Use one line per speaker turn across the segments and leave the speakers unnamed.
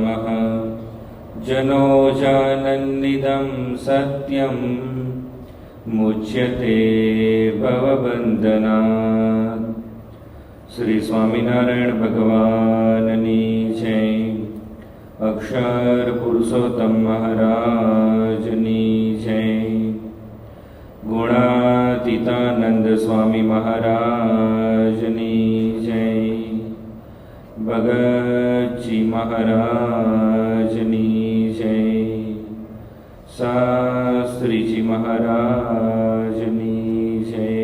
नमः। जनो जानन्निदं सत्यं मुच्यते भवबन्धनात्। श्री स्वामिनारायण भगवाननी जय। अक्षर पुरुषोत्तम महाराजनी जय। गुणातीतानंद स्वामी महाराजनी जय। भगतजी महाराजनी जय। शास्त्रीजी महाराजनी जय।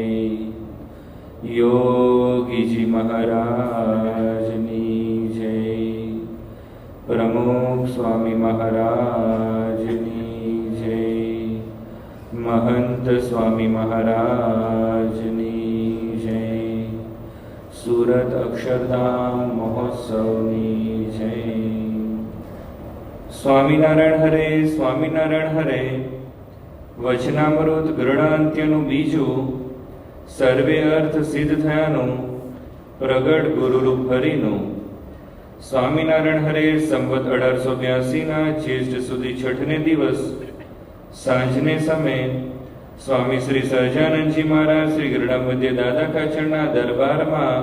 योगीजी महाराजनी जय। प्रमुख स्वामी महाराजनी जय। महंत स्वामी महाराजनी जय। सूरत अक्षरधाम महोत्सवनी जय। स्वामीनारायण हरे, स्वामीनारायण हरे। वचनामृत ग्रहणांत्यનું બીજું સર્વે અર્થ સિદ્ધ થયાનું પ્રગટ ગુરુરૂપ હરિનું સ્વામિનારાયણ હરે સંવત 1882 જ્યેષ્ઠ સુધી છઠને દિવસ સાંજને સમયે સ્વામી શ્રી સહજાનંદજી મહારાજ શ્રી ગરડા મધ્ય દાદા કાચરના દરબારમાં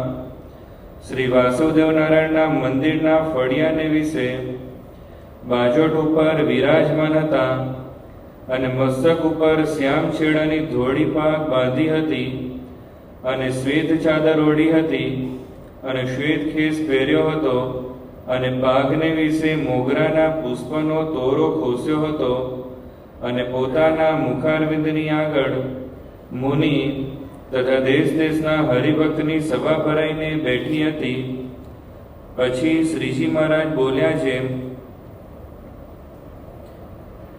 શ્રી વાસુદેવ નારાયણના મંદિરના ફળિયાને વિશે બાજોટ ઉપર વિરાજમાન હતા અને મસ્તક ઉપર શ્યામ છેડાની ધોળી પાગ બાંધી હતી અને શ્વેત ચાદર ઓઢી હતી અને શ્વેત ખેસ પહેર્યો હતો અને પાઘને વિશે મોગરાના પુષ્પનો તોરો ખોસ્યો હતો અને પોતાના મુખારવિંદની આગળ મુનિ તથા દેશ દેશના હરિભક્તની સભા ભરાઈને બેઠી હતી. પછી શ્રીજી મહારાજ બોલ્યા છે,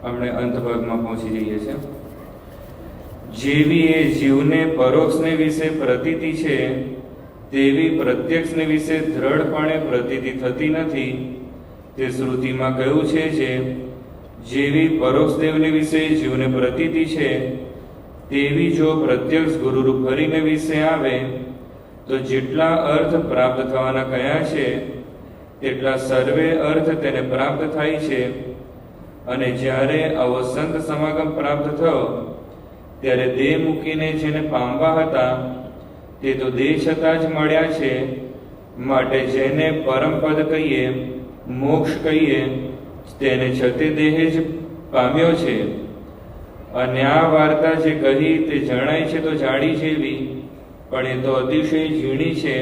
આપણે અંત ભાગમાં પહોંચી જઈએ છીએ. જેવી એ જીવને પરોક્ષને વિશે પ્રતીતિ છે તેવી પ્રત્યક્ષને વિશે દ્રઢપણે પ્રતીતિ થતી નથી. તે શ્રુતિમાં કહ્યું છે જે જેવી પરોક્ષ દેવને વિશે જીવને પ્રતીતિ છે તેવી જો પ્રત્યક્ષ ગુરુરૂપ હરિને વિશે આવે તો જેટલા અર્થ પ્રાપ્ત થવાના કયા છે તેટલા સર્વે અર્થ તેને પ્રાપ્ત થાય છે. અને જ્યારે આવો સંત સમાગમ પ્રાપ્ત થયો ત્યારે દેહ મૂકીને જેને પામવા હતા તે તો દેહ છતાં જ મળ્યા છે. માટે જેને પરમપદ કહીએ, મોક્ષ કહીએ, તેને છતે દેહ જ પામ્યો છે. અને આ વાર્તા જે કહી તે જણાય છે તો જાડી જેવી, પણ એ તો અતિશય ઝીણી છે.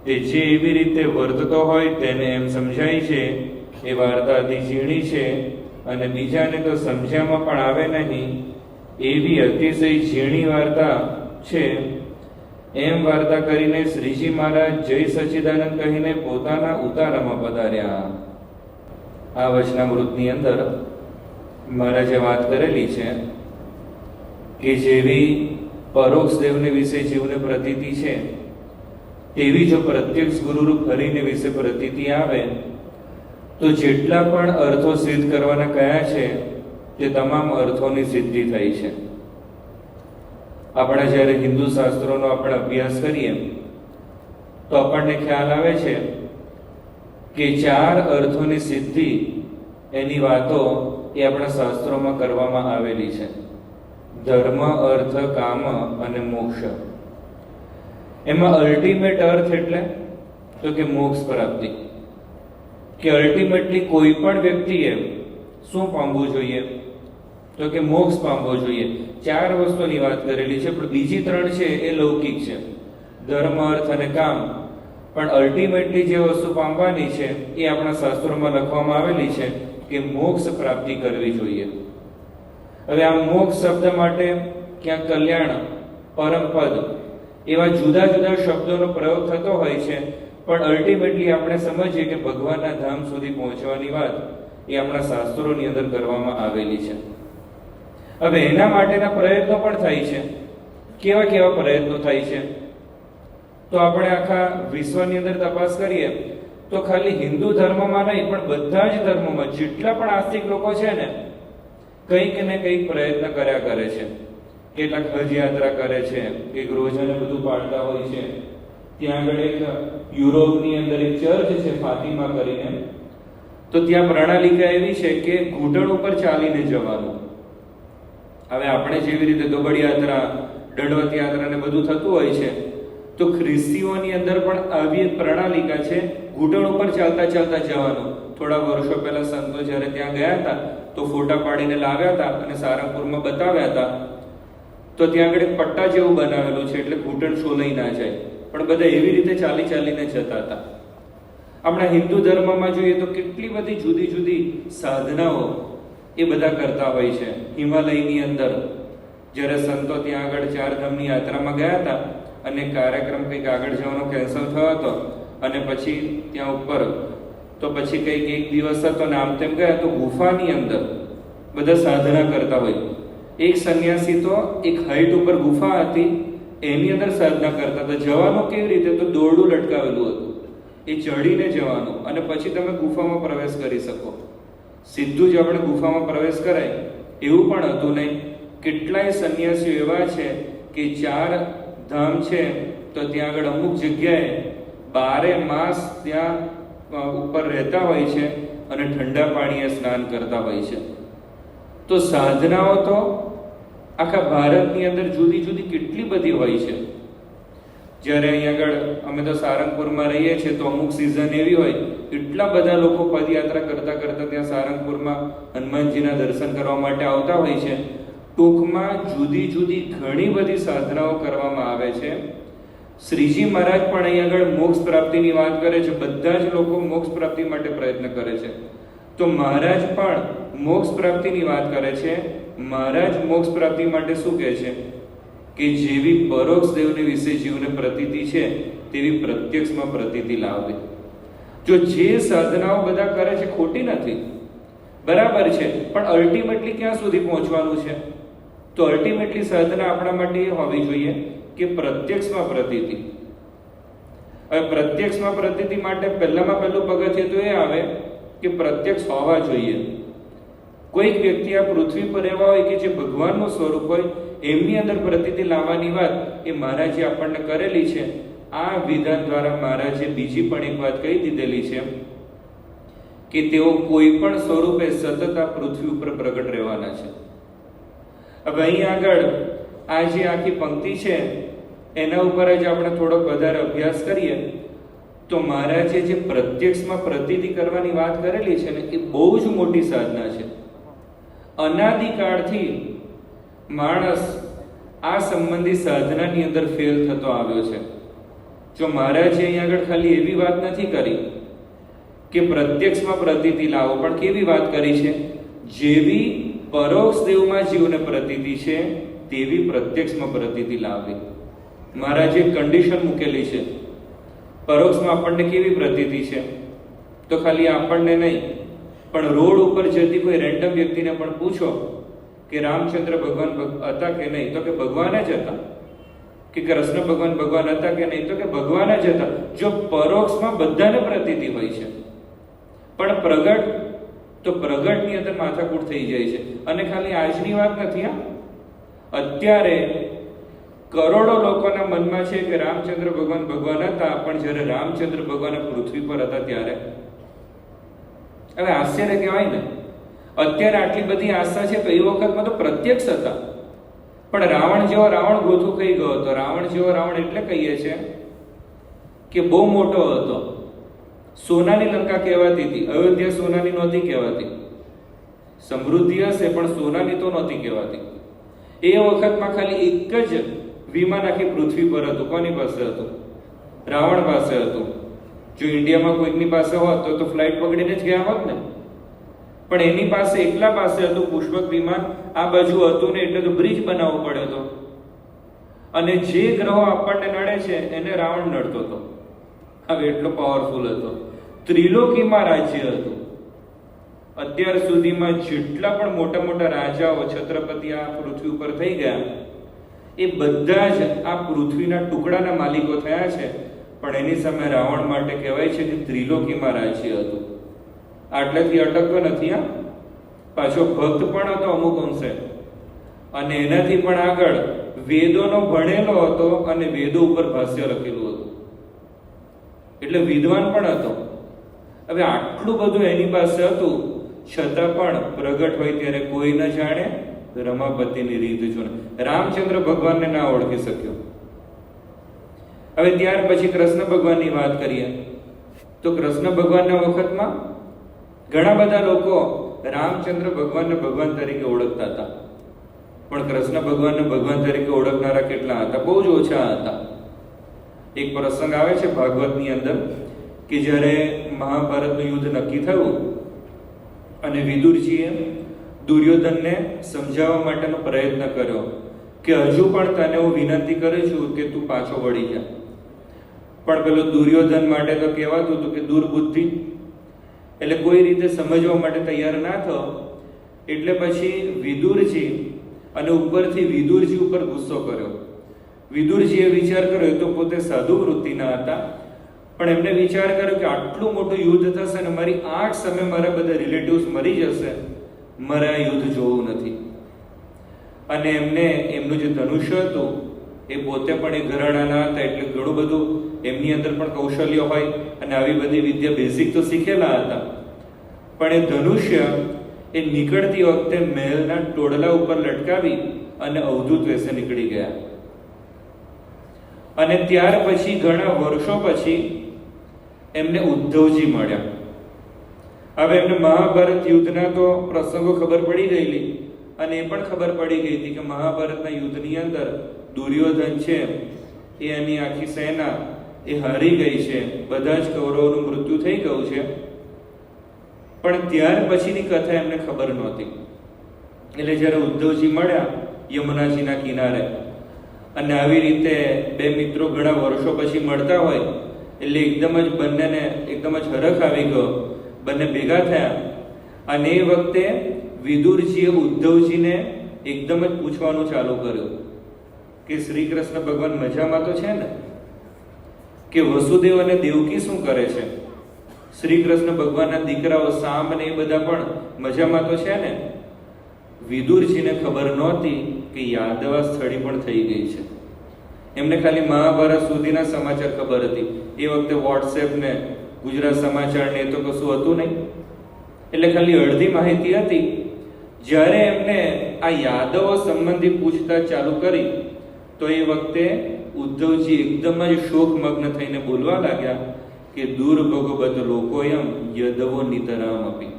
તે જે એવી રીતે વર્તતો હોય તેને એમ સમજાય છે એ વાર્તા અતિ ઝીણી છે અને બીજાને તો સમજ્યામાં પણ આવે નહીં એવી અતિશય ઝીણી વાર્તા છે. એમ વાર્તા કરીને શ્રીજી મહારાજ જય સચ્ચિદાનંદ કહીને પોતાના ઉતારામાં પધાર્યા. આ વચનામૃતની અંદર મહારાજે વાત કરેલી છે કે જેવી પરોક્ષ દેવને વિશે જીવને પ્રતીતિ છે તેવી જો પ્રત્યક્ષ ગુરુરૂપ હરિને વિશે પ્રતીતિ આવે તો જેટલા પણ અર્થો સિદ્ધ કરવાના કયા છે તે તમામ અર્થોની સિદ્ધિ થઈ છે. આપણે જ્યારે હિન્દુ શાસ્ત્રોનો આપણે અભ્યાસ કરીએ તો આપણને ખ્યાલ આવે છે કે 4 અર્થોની સિદ્ધિ એની વાતો એ આપણા શાસ્ત્રોમાં કરવામાં આવેલી છે. ધર્મ, અર્થ, કામ અને મોક્ષ. એમાં અલ્ટિમેટ અર્થ એટલે તો કે મોક્ષ પ્રાપ્તિ, કે અલ્ટિમેટલી કોઈ પણ વ્યક્તિએ શું પામવું જોઈએ તો કે મોક્ષ પામવો જોઈએ. 4 વસ્તુની વાત કરેલી છે, પણ બીજી 3 છે એ લૌકિક છે, ધર્મ, અર્થ અને કામ. પણ અલ્ટિમેટલી જે વસ્તુ પામવાની છે એ આપણા શાસ્ત્રોમાં લખવામાં આવેલી છે કે મોક્ષ પ્રાપ્તિ કરવી જોઈએ. હવે આ મોક્ષ શબ્દ માટે ક્યાંક કલ્યાણ, પરમપદ એવા જુદા જુદા શબ્દોનો પ્રયોગ થતો હોય છે, પણ અલ્ટિમેટલી આપણે સમજીએ કે ભગવાનના ધામ સુધી પહોંચવાની વાત એ આપણા શાસ્ત્રોની અંદર કરવામાં આવેલી છે. હવે એના માટેના પ્રયત્નો પણ થાય છે. કેવા કેવા પ્રયત્નો થાય છે તો આપણે આખા વિશ્વની અંદર તપાસ કરીએ તો ખાલી હિન્દુ ધર્મમાં નહીં પણ બધા જ ધર્મોમાં જેટલા પણ આસ્તિક લોકો છે ને કંઈક ને કંઈક પ્રયત્ન કર્યા કરે છે. કેટલાક હજ યાત્રા કરે છે, કે રોજાને બધું પાડતા હોય છે. ત્યાં આગળ એક યુરોપની અંદર એક ચર્ચ છે ફાતિમા કરીને, તો ત્યાં પ્રણાલિકા એવી છે કે ઘૂંટણ ઉપર ચાલીને જવાનું. હવે આપણે જેવી રીતે દોબડ યાત્રા, દંડવત યાત્રા ને બધું થતું હોય છે, તો ખ્રિસ્તીઓની અંદર પણ આવી એક પ્રણાલિકા છે, ઘૂંટણ ઉપર ચાલતા ચાલતા જવાનું. થોડા વર્ષો પહેલા સંતો જ્યારે ત્યાં ગયા હતા તો ફોટા પાડીને લાવ્યા હતા અને સારંગપુરમાં બતાવ્યા હતા. તો ત્યાં આગળ પટ્ટા જેવું બનાવેલું છે એટલે ઘૂંટણ છોલાઈ ના જાય, પણ બધા એવી રીતે ચાલી ચાલીને જતા હતા. આપણા હિન્દુ ધર્મમાં જોઈએ તો કેટલી બધી જુદી જુદી સાધનાઓ એ બધા કરતા હોય છે. હિમાલયની અંદર જ્યારે સંતો ત્યાં આગળ ચારધામની યાત્રામાં ગયા હતા અને કાર્યક્રમ કંઈક આગળ જવાનો કેન્સલ થયો હતો અને પછી ત્યાં ઉપર તો પછી કંઈક એક દિવસ હતો ને આમ તેમ ગયા તો ગુફાની અંદર બધા સાધના કરતા હોય. એક સંન્યાસી તો એક હાઈટ ઉપર ગુફા હતી એની અંદર સાધના કરતા હતા. જવાનું કેવી રીતે? તો દોરડું લટકાવેલું હતું, એ ચડીને જવાનું અને પછી તમે ગુફામાં પ્રવેશ કરી શકો. સીધું જ આપણે ગુફામાં પ્રવેશ કરાય એવું પણ હતું નહીં. કેટલાય સંન્યાસીઓ એવા છે કે 4 ધામ છે તો ત્યાં આગળ અમુક જગ્યાએ 12 માસ ત્યાં ઉપર રહેતા હોય છે અને ઠંડા પાણીએ સ્નાન કરતા હોય છે. તો સાધનાઓ તો આખા ભારતની અંદર જુદી જુદી કેટલી બધી હોય છે. જ્યારે અહીં આગળ અમે તો સારંગપુરમાં રહીએ છીએ તો અમુક સિઝન એવી હોય, એટલા બધા લોકો પદયાત્રા કરતા કરતા ત્યાં સારંગપુરમાં હનુમાનજીના દર્શન કરવા માટે આવતા હોય છે. ટૂંકમાં જુદી જુદી ઘણી બધી સાધનાઓ કરવામાં આવે છે. શ્રીજી મહારાજ પણ અહીં આગળ મોક્ષ પ્રાપ્તિની વાત કરે છે. બધા જ લોકો મોક્ષ પ્રાપ્તિ માટે પ્રયત્ન કરે છે. તો મહારાજ પણ મોક્ષ પ્રાપ્તિની વાત કરે છે. મહારાજ મોક્ષ પ્રાપ્તિ માટે શું કહે છે કે જેવી પરોક્ષ દેવને વિશે જીવને પ્રતીતિ છે તેવી પ્રત્યક્ષમાં પ્રતીતિ લાવવી. જો જે સાધનાઓ બધા કરે છે ખોટી નથી, બરાબર છે, પણ અલ્ટિમેટલી ક્યાં સુધી પહોંચવાનું છે? તો અલ્ટિમેટલી સાધના આપણા માટે એ હોવી જોઈએ કે પ્રત્યક્ષમાં પ્રતીતિ. હવે પ્રત્યક્ષમાં પ્રતીતિ માટે પહેલામાં પહેલું પગથિયું તો એ આવે કે પ્રત્યક્ષ હોવા જોઈએ. કોઈક વ્યક્તિ આ પૃથ્વી પર એવા હોય કે જે ભગવાનનું સ્વરૂપ હોય, એમની અંદર પ્રતીતિ લાવવાની વાત એ મહારાજે આપણને કરેલી છે. આ વિધાન દ્વારા મહારાજે બીજી પણ એક વાત કહી દીધેલી છે કે તેઓ કોઈ પણ સ્વરૂપે સતત આ પૃથ્વી ઉપર પ્રગટ રહેવાના છે. હવે અહીં આગળ આ જે આખી પંક્તિ છે એના ઉપર જ આપણે થોડોક વધારે અભ્યાસ કરીએ તો મહારાજે જે પ્રત્યક્ષમાં પ્રતીતિ કરવાની વાત કરેલી છે ને એ બહુ જ મોટી સાધના છે. અનાદિકાળથી માણસ આ સંબંધી સાધનાની અંદર ફેલ થતો આવ્યો છે. જો મહારાજે અહીં આગળ ખાલી એવી વાત નથી કરી કે પ્રત્યક્ષમાં પ્રતીતિ લાવો, પણ કેવી વાત કરી છે? જેવી પરોક્ષ દેવમાં જીવને પ્રતીતિ છે તેવી પ્રત્યક્ષમાં પ્રતીતિ લાવવી. મહારાજે કન્ડિશન મૂકેલી છે. પરોક્ષમાં આપણને કેવી પ્રતીતિ છે? તો ખાલી આપણને નહીં પણ રોડ ઉપર જતી કોઈ રેન્ડમ વ્યક્તિને પણ પૂછો કે રામચંદ્ર ભગવાન હતા કે નહીં, તો કે ભગવાન જ હતા. કે કૃષ્ણ ભગવાન હતા કે નહીં, તો કે ભગવાન જ હતા. જો પરોક્ષમાં બધાને પ્રતીતિ હોય છે, પણ પ્રગટ તો પ્રગટની અંદર માથાકૂટ થઈ જાય છે. અને ખાલી આજની વાત નથી, અત્યારે કરોડો લોકોના મનમાં છે કે રામચંદ્ર ભગવાન હતા, પણ જ્યારે રામચંદ્ર ભગવાન પૃથ્વી પર હતા ત્યારે હવે આશ્ચર્ય કહેવાય ને. અત્યારે આટલી બધી આસ્થા છે તો એ વખતમાં તો પ્રત્યક્ષ હતા, પણ રાવણ જેવો રાવણ ગોથું ખાઈ ગયો હતો. રાવણ જેવો રાવણ એટલે કહીએ છે કે બહુ મોટો હતો. સોનાની લંકા કહેવાતી હતી, અયોધ્યા સોનાની નહોતી કહેવાતી. સમૃદ્ધિ હશે પણ સોનાની તો નહોતી કહેવાતી. એ વખતમાં ખાલી એક જ વિમાન આખી પૃથ્વી પર હતું. કોની પાસે હતું? રાવણ પાસે હતું. જો ઇન્ડિયામાં કોઈકની પાસે હોત તો ફ્લાઇટ પકડીને જ ગયા હોત ને, પણ એની પાસે એકલા પાસે હતું પુષ્પક વિમાન. આ બાજુ હતું ને એટલે તો બ્રિજ બનાવવો પડ્યો હતો. અને જે ગ્રહો આપણને નડે છે એને રાવણ નડતો હતો. હવે એટલો પાવરફુલ હતો. ત્રિલોકીમાં રાજ્ય હતું. અત્યાર સુધીમાં જેટલા પણ મોટા મોટા રાજાઓ છત્રપતિ આ પૃથ્વી ઉપર થઈ ગયા એ બધા જ આ પૃથ્વીના ટુકડાના માલિકો થયા છે. પણ એની સામે રાવણ માટે કહેવાય છે કે ત્રિલોકીમાં રાજ્ય હતું. આટલેથી અટકતો નથી. પાછો ભક્ત પણ હતો અમુક અંશે, અને એનાથી પણ આગળ વેદોનો ભણેલો હતો અને વેદો ઉપર ભાષ્ય લખેલું હતું, એટલે વિદ્વાન પણ હતો. હવે આટલું બધું એની પાસે હતું, છતાં પણ પ્રગટ હોય ત્યારે કોઈ ન જાણે, રમાપતિની રીત જોને. રામચંદ્ર ભગવાનને ના ઓળખી શક્યો. હવે ત્યાર પછી કૃષ્ણ ભગવાનની વાત કરીએ તો કૃષ્ણ ભગવાનના વખતમાં ઘણા બધા લોકો રામચંદ્ર ભગવાનને ભગવાન તરીકે ઓળખતા હતા, પણ કૃષ્ણ ભગવાનને ભગવાન તરીકે ઓળખનારા કેટલા હતા? બહુ જ ઓછા હતા. એક પ્રસંગ આવે છે ભાગવતની અંદર કે જ્યારે મહાભારતનું યુદ્ધ નક્કી થયું અને વિદુરજીએ દુર્યોધનને સમજાવવા માટેનો પ્રયત્ન કર્યો કે હજુ પણ તને હું વિનંતી કરું છું કે તું પાછો વળી જા. પણ પેલો દુર્યોધન માટે તો કહેવાતું હતું કે દુર્બુદ્ધિ, એટલે કોઈ રીતે સમજવા માટે તૈયાર ના થયો. એટલે પછી વિદુરજી અને ઉપરથી વિદુરજી ઉપર ગુસ્સો કર્યો. વિદુરજીએ વિચાર કર્યો, તો પોતે સાધુ વૃત્તિના હતા, પણ એમને વિચાર કર્યો કે આટલું મોટું યુદ્ધ થશે અને મારી આંખ સામે મારા બધા રિલેટિવ્સ મરી જશે, મારે આ યુદ્ધ જોવું નથી. અને એમને એમનું જે ધનુષ્ય હતું એ પોતે પણ એ ઘરાણાના હતા, એટલે ઘણું બધું એમની અંદર પણ કૌશલ્ય હોય અને આવી બધી વિદ્યા બેઝિક તો શીખેલા હતા. પણ એ ધનુષ્ય એ નીકળતી વખતે મહેલના ટોડલા ઉપર લટકાવી અને અવધૂત વેશે નીકળી ગયા. અને ત્યાર પછી ઘણા વર્ષો પછી એમને ઉદ્ધવજી મળ્યા. હવે એમને મહાભારત યુદ્ધના તો પ્રસંગો ખબર પડી ગયેલી અને એ પણ ખબર પડી ગઈ હતી કે મહાભારતના યુદ્ધની અંદર દુર્યોધન છે એ એની આખી સેના એ હારી ગઈ છે, બધા જ કૌરવોનું મૃત્યુ થઈ ગયું છે. પણ ત્યાર પછીની કથા એમને ખબર નહોતી. એટલે જ્યારે ઉદ્ધવજી મળ્યા યમુનાજીના કિનારે અને આવી રીતે બે મિત્રો ઘણા વર્ષો પછી મળતા હોય એટલે એકદમ જ બંનેને એકદમ જ હરખ આવી ગયો, બંને ભેગા થયા. અને એ વખતે વિદુરજીએ ઉદ્ધવજીને એકદમ જ પૂછવાનું ચાલુ કર્યું કે શ્રી કૃષ્ણ ભગવાન મજામાં તો છે ને? કે વસુદેવ અને દેવકી શું કરે છે? શ્રી કૃષ્ણ ભગવાનના દીકરાઓ સામ ને એ બધા પણ મજામાં તો છે ને? વિદુરજીને ખબર નહોતી કે યાદવા સ્થળી પણ થઈ ગઈ છે. એમને ખાલી મહાભારત સુધીના સમાચાર ખબર હતી. એ વખતે વોટ્સએપ ને ગુજરાત સમાચાર ને એ તો કશું હતું નહીં, એટલે ખાલી અડધી માહિતી હતી. જ્યારે એમને આ યાદવો સંબંધી પૂછતાછ ચાલુ કરી તો એ વખતે ઉદ્ધવજી એકદમ જ શોકમગ્ન થઈને બોલવા લાગ્યા કે દુર્ભગવત લોકોયમ યદવો નિતરામ અપી.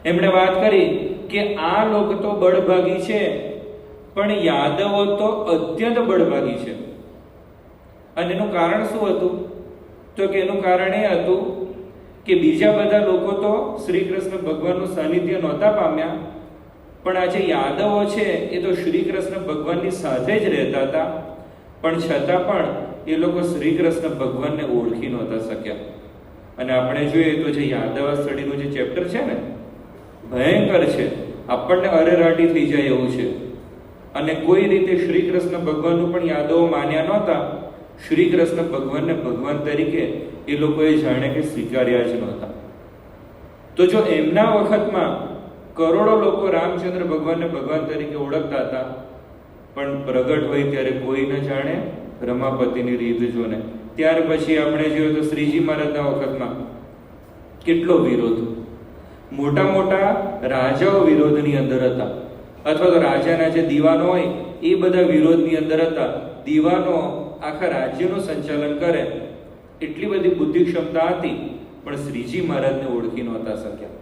એમણે વાત કરી કે આ લોકો તો બળભાગી છે, પણ યાદવો તો અત્યંત બળભાગી છે. અને એનું કારણ શું હતું? તો કે એનું કારણ એ હતું કે બીજા બધા લોકો તો શ્રી કૃષ્ણ ભગવાનનું સાનિધ્ય નહોતા પામ્યા, પણ આ જે યાદવો છે એ તો શ્રી કૃષ્ણ ભગવાનની સાથે જ રહેતા હતા, પણ છતાં પણ એ લોકો શ્રી કૃષ્ણ ભગવાનને ઓળખી નહોતા શક્યા. અને આપણે જોઈએ તો જે યાદવા સ્થળીનું જે ચેપ્ટર છે ને, ભયંકર છે, આપણને અરેરાટી થઈ જાય એવું છે. અને કોઈ રીતે શ્રી કૃષ્ણ ભગવાનનું પણ યાદવો માન્યા નહોતા. શ્રી કૃષ્ણ ભગવાનને ભગવાન તરીકે એ લોકોએ જાણે કે સ્વીકાર્યા જ નહોતા. તો જો એમના વખતમાં કરોડો લોકો રામચંદ્ર ભગવાનને ભગવાન તરીકે ઓળખતા હતા, પણ પ્રગટ હોય ત્યારે કોઈ ન જાણે, રમાપતિની રીત જોને. ત્યાર પછી આપણે જોઈએ તો શ્રીજી મહારાજના વખતમાં કેટલો વિરોધ, મોટા મોટા રાજાઓ વિરોધની અંદર હતા, અથવા તો રાજાના જે દીવાનો હોય એ બધા વિરોધની અંદર હતા. દીવાનો આખા રાજ્યનું સંચાલન કરે એટલી બધી બુદ્ધિ ક્ષમતા હતી, પણ શ્રીજી મહારાજને ઓળખી નહોતા શક્યા.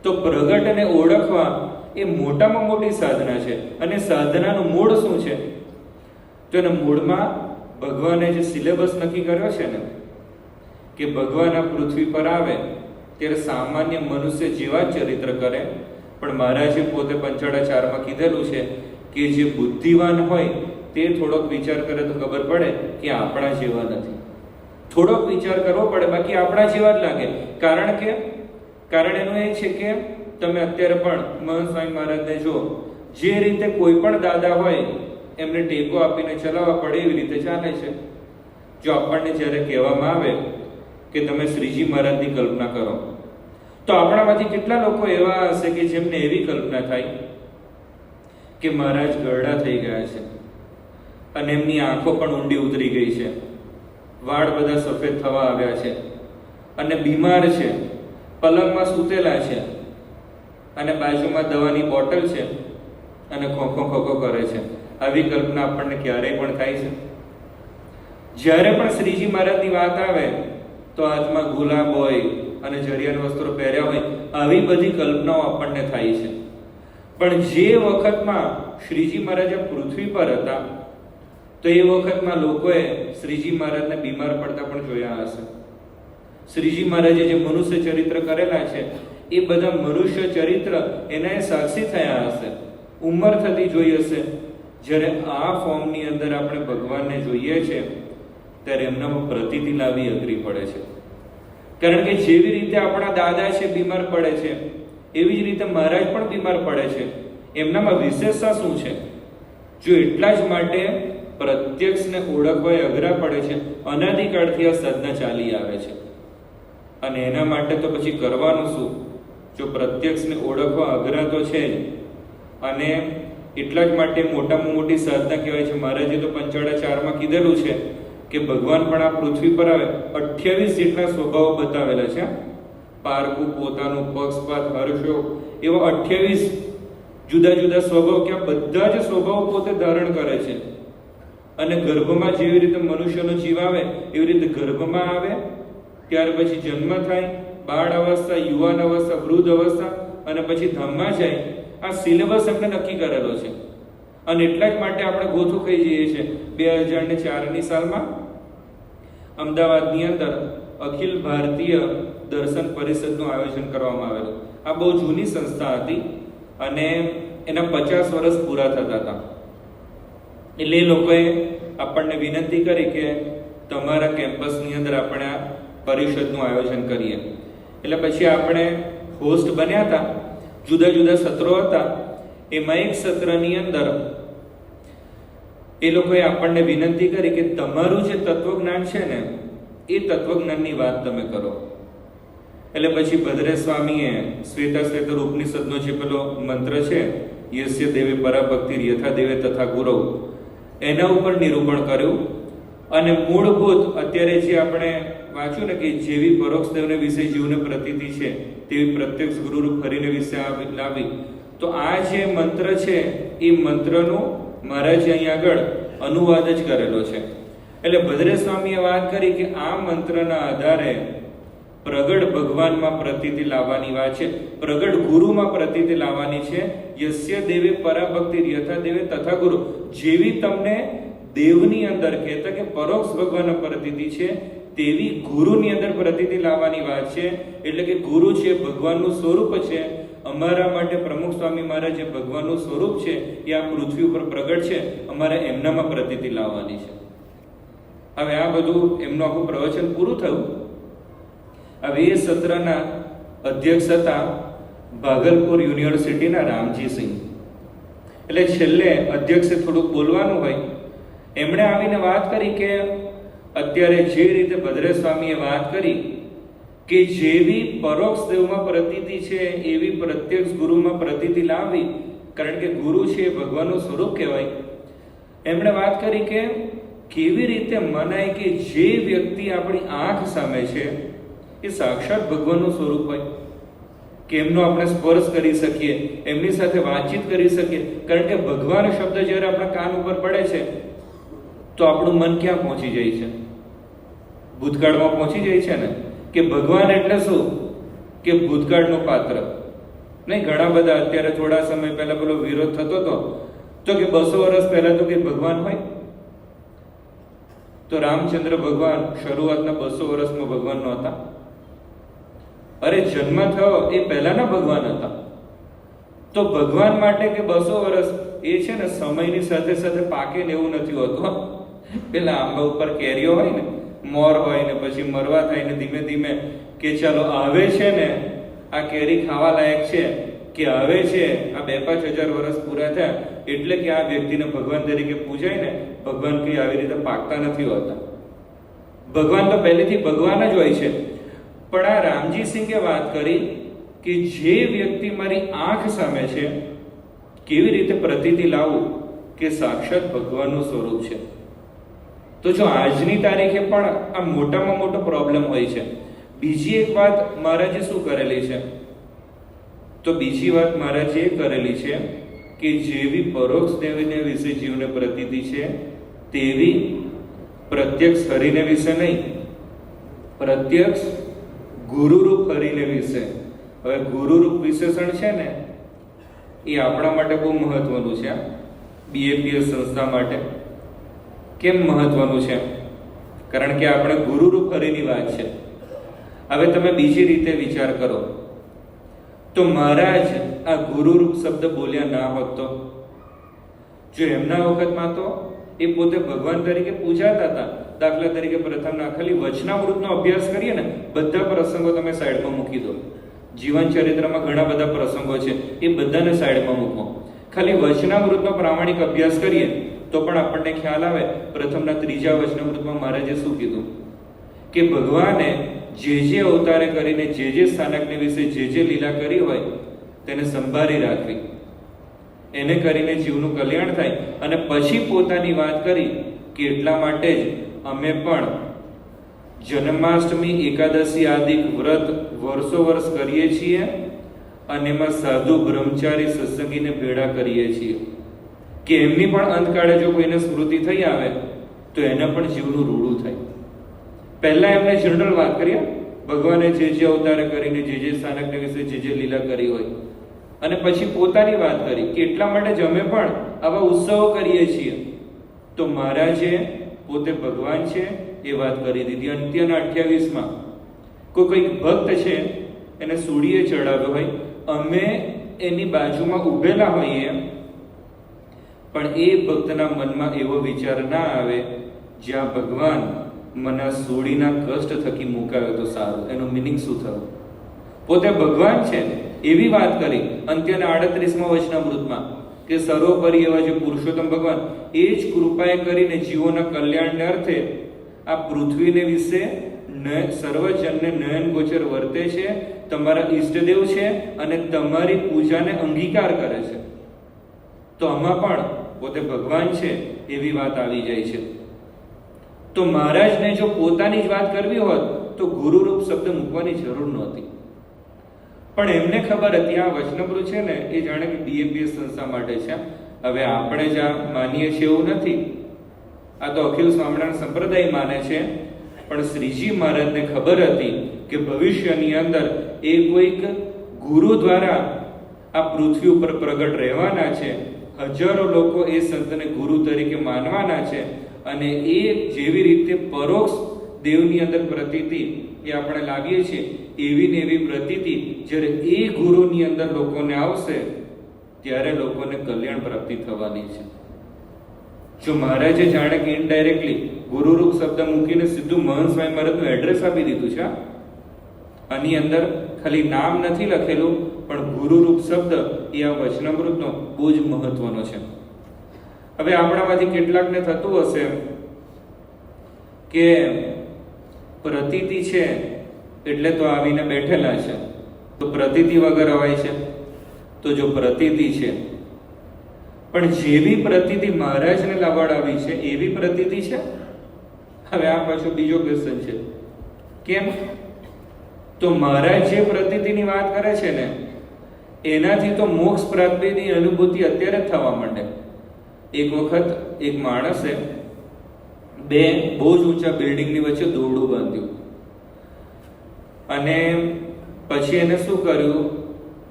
તો પ્રગટને ઓળખવા એ મોટામાં મોટી સાધના છે. અને સાધનાનું મૂળ શું છે? તો એના મૂળમાં ભગવાને જે સિલેબસ નક્કી કર્યો છે ને, કે ભગવાન આ પૃથ્વી પર આવે ત્યારે સામાન્ય મનુષ્ય જેવા જ ચરિત્ર કરે, પણ મહારાજે પોતે પંચાળા 4માં કીધેલું છે કે જે બુદ્ધિવાન હોય તે થોડોક વિચાર કરે તો ખબર પડે કે આપણા જેવા નથી. થોડોક વિચાર કરવો પડે, બાકી આપણા જેવા જ લાગે. કારણ એનું એ છે કે તમે અત્યારે પણ મહંત સ્વામી મહારાજને જો, જે રીતે કોઈ પણ દાદા હોય એમને ટેકો આપીને ચલાવવા પડે એવી રીતે ચાલે છે. જો આપણને જ્યારે કહેવામાં આવે કે તમે શ્રીજી મહારાજની કલ્પના કરો, તો આપણામાંથી કેટલા લોકો એવા હશે કે જેમને એવી કલ્પના થાય કે મહારાજ ગરડા થઈ ગયા છે અને એમની આંખો પણ ઊંડી ઉતરી ગઈ છે, વાળ બધા સફેદ થવા આવ્યા છે અને બીમાર છે, પલંગમાં સૂતેલા છે અને બાજુમાં દવાની બોટલ છે અને ખોખો ખોખો કરે છે. આવી કલ્પના આપણને ક્યારેય પણ થાય છે? જ્યારે પણ શ્રીજી મહારાજની વાત આવે તો હાથમાં ગુલાબ હોય અને જડિયાના વસ્ત્રો પહેર્યા હોય, આવી બધી કલ્પનાઓ આપણને થાય છે. પણ જે વખતમાં શ્રીજી મહારાજ પૃથ્વી પર હતા તો એ વખતમાં લોકોએ શ્રીજી મહારાજને બીમાર પડતા પણ જોયા હશે. શ્રીજી મહારાજે જે મનુષ્ય ચરિત્ર કરેલા છે એ બધા મનુષ્ય ચરિત્ર એના સાક્ષી થયા હશે, ઉંમર થતી જોઈ હશે. જ્યારે આ ફોર્મની અંદર આપણે ભગવાનને જોઈએ છે ત્યારે એમનામાં પ્રતીતિ લાવી અઘરી પડે છે. કારણ કે જેવી રીતે આપણા દાદા છે બીમાર પડે છે, એવી જ રીતે મહારાજ પણ બીમાર પડે છે. એમનામાં વિશેષતા શું છે? જો એટલા જ માટે પ્રત્યક્ષને ઓળખવા અઘરા પડે છે. અનાદિકાળથી આ સાધના ચાલી આવે છે અને એના માટે તો પછી કરવાનું શું? જો પ્રત્યક્ષને ઓળખવા અઘરા તો છે જ, અને એટલા જ માટે મોટામાં મોટી સાધના કહેવાય છે. મહારાજે તો પંચાળા 4માં કીધેલું છે કે ભગવાન પણ આ પૃથ્વી પર આવે 28 જેટલા સ્વભાવો બતાવેલા છે. પારકું, પોતાનું, પક્ષપાત, હર્ષો, એવા 28 જુદા જુદા સ્વભાવ કે આ બધા જ સ્વભાવ પોતે ધારણ કરે છે. અને ગર્ભમાં જેવી રીતે મનુષ્યનો જીવ આવે એવી રીતે ગર્ભમાં આવે, ત્યાર પછી જન્મ થાય, બાળ અવસ્થા, યુવાન અવસ્થા, વૃદ્ધ અવસ્થા અને પછી ધામમાં જાય. આ સિલેબસ એમને નક્કી કરેલો છે. અને એટલા જ માટે આપણે ગોથું ખાઈ જઈએ છીએ. 2004ની સાલમાં અમદાવાદની અંદર અખિલ ભારતીય દર્શન પરિષદનું આયોજન કરવામાં આવેલું. આ બહુ જૂની સંસ્થા હતી અને એના 50 વર્ષ પૂરા થતા હતા. એટલે એ લોકોએ આપણને વિનંતી કરી કે તમારા કેમ્પસની અંદર આપણે આ પરિષદનું આયોજન કરીએ. એટલે પછી આપણે હોસ્ટ બન્યા હતા. જુદા જુદા સત્રો હતા. એમાં એક સત્રની અંદર એ લોકોએ આપણને વિનંતી કરી કે તમારું જે તત્વજ્ઞાન છે ને એ તત્વજ્ઞાનની વાત તમે કરો. એટલે પછી ભદ્રે સ્વામીએ શ્વેતાશ્વેતર ઉપનિષદનો જે પેલો મંત્ર છે, યસ્ય દેવે પરાભક્તિ યથા દેવે તથા ગુરવ, એના ઉપર નિરૂપણ કર્યું. અને મૂળભૂત અત્યારે જે આપણે વાંચ્યું ને કે જેવી પરોક્ષ દેવને વિશે જીવને પ્રતીતિ છે તેવી પ્રત્યક્ષ ગુરુરૂપ ફરીને વિશે લાવી. તો આ જે મંત્ર છે એ મંત્રનું મહારાજે અહીંયા આગળ અનુવાદ જ કરેલો છે. એટલે ભદ્રે સ્વામીએ વાત કરી કે આ મંત્રના આધારે પ્રગટ ભગવાનમાં પ્રતીતિ લાવવાની વાત છે, પ્રગટ ગુરુમાં પ્રતીતિ લાવવાની છે. યસ્ય દેવે પરાભક્તિ યથા દેવે તથા ગુરુ, જેવી તમને દેવની અંદર કહેતા કે પરોક્ષ ભગવાનના પ્રતીતિ છે તેવી ગુરુની અંદર પ્રતીતિ લાવવાની વાત છે. એટલે કે ગુરુ છે ભગવાનનું સ્વરૂપ છે. અમારા માટે પ્રમુખ સ્વામી મહારાજ જે ભગવાનનું સ્વરૂપ છે એ આ પૃથ્વી ઉપર પ્રગટ છે, અમારે એમનામાં પ્રતીતિ લાવવાની છે. હવે આ બધું એમનું આખું પ્રવચન પૂરું થયું. હવે એ સત્રના અધ્યક્ષ હતા ભાગલપુર યુનિવર્સિટીના રામજીસિંહ. એટલે છેલ્લે અધ્યક્ષે થોડુંક બોલવાનું હોય, એમણે આવીને વાત કરી કે અત્યારે જે રીતે ભદ્રે સ્વામીએ વાત કરી કે જેવી પરોક્ષ દેવમાં પ્રતીતિ છે એવી પ્રત્યક્ષ ગુરુમાં પ્રતીતિ લાવવી, કારણ કે ગુરુ છે એ ભગવાનનું સ્વરૂપ કહેવાય. એમણે વાત કરી કે કેવી રીતે મનાય કે જે વ્યક્તિ આપણી આંખ સામે છે એ સાક્ષાત ભગવાનનું સ્વરૂપ હોય, કે એમનો આપણે સ્પર્શ કરી શકીએ, એમની સાથે વાતચીત કરી શકીએ. કારણ કે ભગવાન શબ્દ જ્યારે આપણા કાન ઉપર પડે છે તો આપણું મન ક્યાં પહોંચી જાય છે? ભૂતકાળમાં પહોંચી જાય છે ને. કે ભગવાન એટલે શું? કે ભૂતકાળનું પાત્ર નહીં. ઘણા બધા અત્યારે થોડા સમય પહેલા પેલો વિરોધ થતો હતો તો કે 200 વર્ષ પહેલા તો કે ભગવાન હોય. તો રામચંદ્ર ભગવાન શરૂઆતના 200 વર્ષમાં ભગવાન નહોતા. અરે જન્મ થયો એ પહેલાના ભગવાન હતા. તો ભગવાન માટે કે 200 વર્ષ એ છે ને સમયની સાથે સાથે પાકે ને એવું નથી હોતું. પેલા આંબા ઉપર કેરીઓ હોય ને, મોર હોય ને પછી મરવા થાય ને ધીમે ધીમે કે ચાલો આવે છે ને આ કેરી ખાવા લાયક છે, કે આવે છે આ 2-5 હજાર વર્ષ પૂરા થયા એટલે કે આ વ્યક્તિને ભગવાન તરીકે પૂજાય ને. ભગવાન કઈ આવી રીતે પાકતા નથી હોતા. ભગવાન તો પહેલેથી ભગવાન જ હોય છે. પણ આ રામજી સિંહે વાત કરી કે જે વ્યક્તિ મારી આંખ સામે છે કેવી રીતે પ્રતીતિ લાવું કે સાક્ષાત ભગવાનનું સ્વરૂપ છે. તો જો આજની તારીખે પણ આ મોટામાં મોટો પ્રોબ્લેમ હોય છે. બીજી એક વાત મહારાજે શું કરેલી છે? તો બીજી વાત મહારાજે એ કરેલી છે કે જેવી પરોક્ષ દેવને વિશે જીવને પ્રતીતિ છે તેવી પ્રત્યક્ષ હરિને વિશે નહીં, પ્રત્યક્ષ ગુરુરૂપ હરિને વિશે. હવે ગુરુરૂપ વિશેષણ છે ને એ આપણા માટે બહુ મહત્વનું છે. બીએપીએસ સંસ્થા માટે કેમ મહત્વનું છે? કારણ કે આપણે ગુરુરૂપ હરિની વાત છે. હવે તમે બીજી રીતે વિચાર કરો તો મહારાજ આ ગુરુરૂપ શબ્દ બોલ્યા ના હોત તો, જો એમના વખતમાં તો એ પોતે ભગવાન તરીકે પૂજાતા હતા. દાખલા તરીકે પ્રથમના ખાલી વચનામૃતનો અભ્યાસ કરીએ ને, બધા પ્રસંગો તમે સાઈડમાં મૂકી દો. જીવન ચરિત્રમાં ઘણા બધા પ્રસંગો છે, એ બધાને સાઈડમાં મૂકો. ખાલી વચનામૃતનો પ્રામાણિક અભ્યાસ કરીએ તો પણ આપણને ખ્યાલ આવે પ્રથમના ત્રીજા વચનામૃતમાં મહારાજે શું કીધું કે ભગવાને જે અવતારે કરીને જે સ્થાનકને વિશે જે લીલા કરી હોય તેને સંભાળી રાખવી, એને કરીને જીવનું કલ્યાણ થાય. અને પછી પોતાની વાત કરી કે એટલા માટે જ અમે પણ જન્માષ્ટમી, એકાદશી આદિ વ્રત વર્ષો વર્ષ કરીએ છીએ અને એમાં સાધુ બ્રહ્મચારી સત્સંગીને ભેળા કરીએ છીએ કે એમની પણ અંતકાળે જો કોઈને સ્મૃતિ થઈ આવે તો એને પણ જીવનું રૂડું થાય. પહેલા એમને જનરલ વાત કરીએ, ભગવાને જે અવતારે કરીને જે સ્થાનકને વિશે જે લીલા કરી હોય, અને પછી પોતાની વાત કરી કે એટલા માટે જ અમે પણ આવા ઉત્સવો કરીએ છીએ. તો મહારાજે પોતે ભગવાન છે એ વાત કરી દીધી. અંત્યના 28માં કોઈક ભક્ત છે એને સૂડીએ ચડાવ્યો હોય, અમે એની બાજુમાં ઉભેલા હોઈએ પણ એ ભક્તના મનમાં એવો વિચાર ના આવે જ્યાં ભગવાન મને સૂડીના કષ્ટ થકી મુકાવ્યો તો સારું. એનો મિનિંગ શું થયો? પોતે ભગવાન છે એવી વાત કરી અંત્યના 38માં વચનામૃતમાં કે સર્વોપરી એવા જે પુરુષોત્તમ ભગવાન એ જ કૃપાએ કરીને જીવોના કલ્યાણને અર્થે આ પૃથ્વીને વિશે સર્વજનને નયન ગોચર વર્તે છે, તમારા ઈષ્ટદેવ છે અને તમારી પૂજાને અંગીકાર કરે છે. તો આમાં પણ પોતે ભગવાન છે એવી વાત આવી જાય છે. તો મહારાજને જો પોતાની જ વાત કરવી હોત તો ગુરુરૂપ શબ્દ મૂકવાની જરૂર નહોતી. પણ એમને ખબર હતી આ વચનામૃત છે ને એ જાણે કે બીએપીએસ સંસ્થા માટે છે. હવે આપણે જ આ માનીએ છીએ એવું નથી, આ તો અખિલ સ્વામિનારાયણ સંપ્રદાય માને છે. પણ શ્રીજી મહારાજને ખબર હતી કે ભવિષ્યની અંદર એ કોઈક ગુરુ દ્વારા આ પૃથ્વી ઉપર પ્રગટ રહેવાના છે. હજારો લોકો એ સંતને ગુરુ તરીકે માનવાના છે અને એ જેવી રીતે પરોક્ષ દેવની અંદર પ્રતીતિ એ આપણે લાવીએ છીએ એવી ને એવી પ્રતીતિ જ્યારે એ ગુરુની અંદર લોકોને આવશે ત્યારે લોકોને કલ્યાણ પ્રાપ્તિ થવાની છે. જો મહારાજે જાણે કે ઇનડાયરેક્ટલી ગુરુરૂપ શબ્દ મૂકીને સીધું મહંત સ્વામી મહારાજનું એડ્રેસ આપી દીધું છે. આની અંદર ખાલી નામ નથી લખેલું પણ ગુરુરૂપ શબ્દ એ આ વચનામૃતનો બહુ જ મહત્વનો છે. હવે આપણામાંથી કેટલાકને થતું હશે કે પ્રતીતિ છે એટલે તો આવીને બેઠેલા છે, તો પ્રતીતિ વગર અવાય છે? તો જો પ્રતીતિ છે પણ જેવી પ્રતીતિ મહારાજને લાવડાવી છે એવી પ્રતીતિ છે? હવે આ પાછો બીજો ક્વેશ્ચન છે. કેમ? તો મહારાજ જે પ્રતીતિની વાત કરે છે ને એનાથી તો મોક્ષ પ્રાપ્તિની અનુભૂતિ અત્યારે જ થવા માંડે. એક વખત એક માણસે બે બહુ જ ઊંચા બિલ્ડિંગની વચ્ચે દોરડું બાંધ્યું અને પછી એને શું કર્યું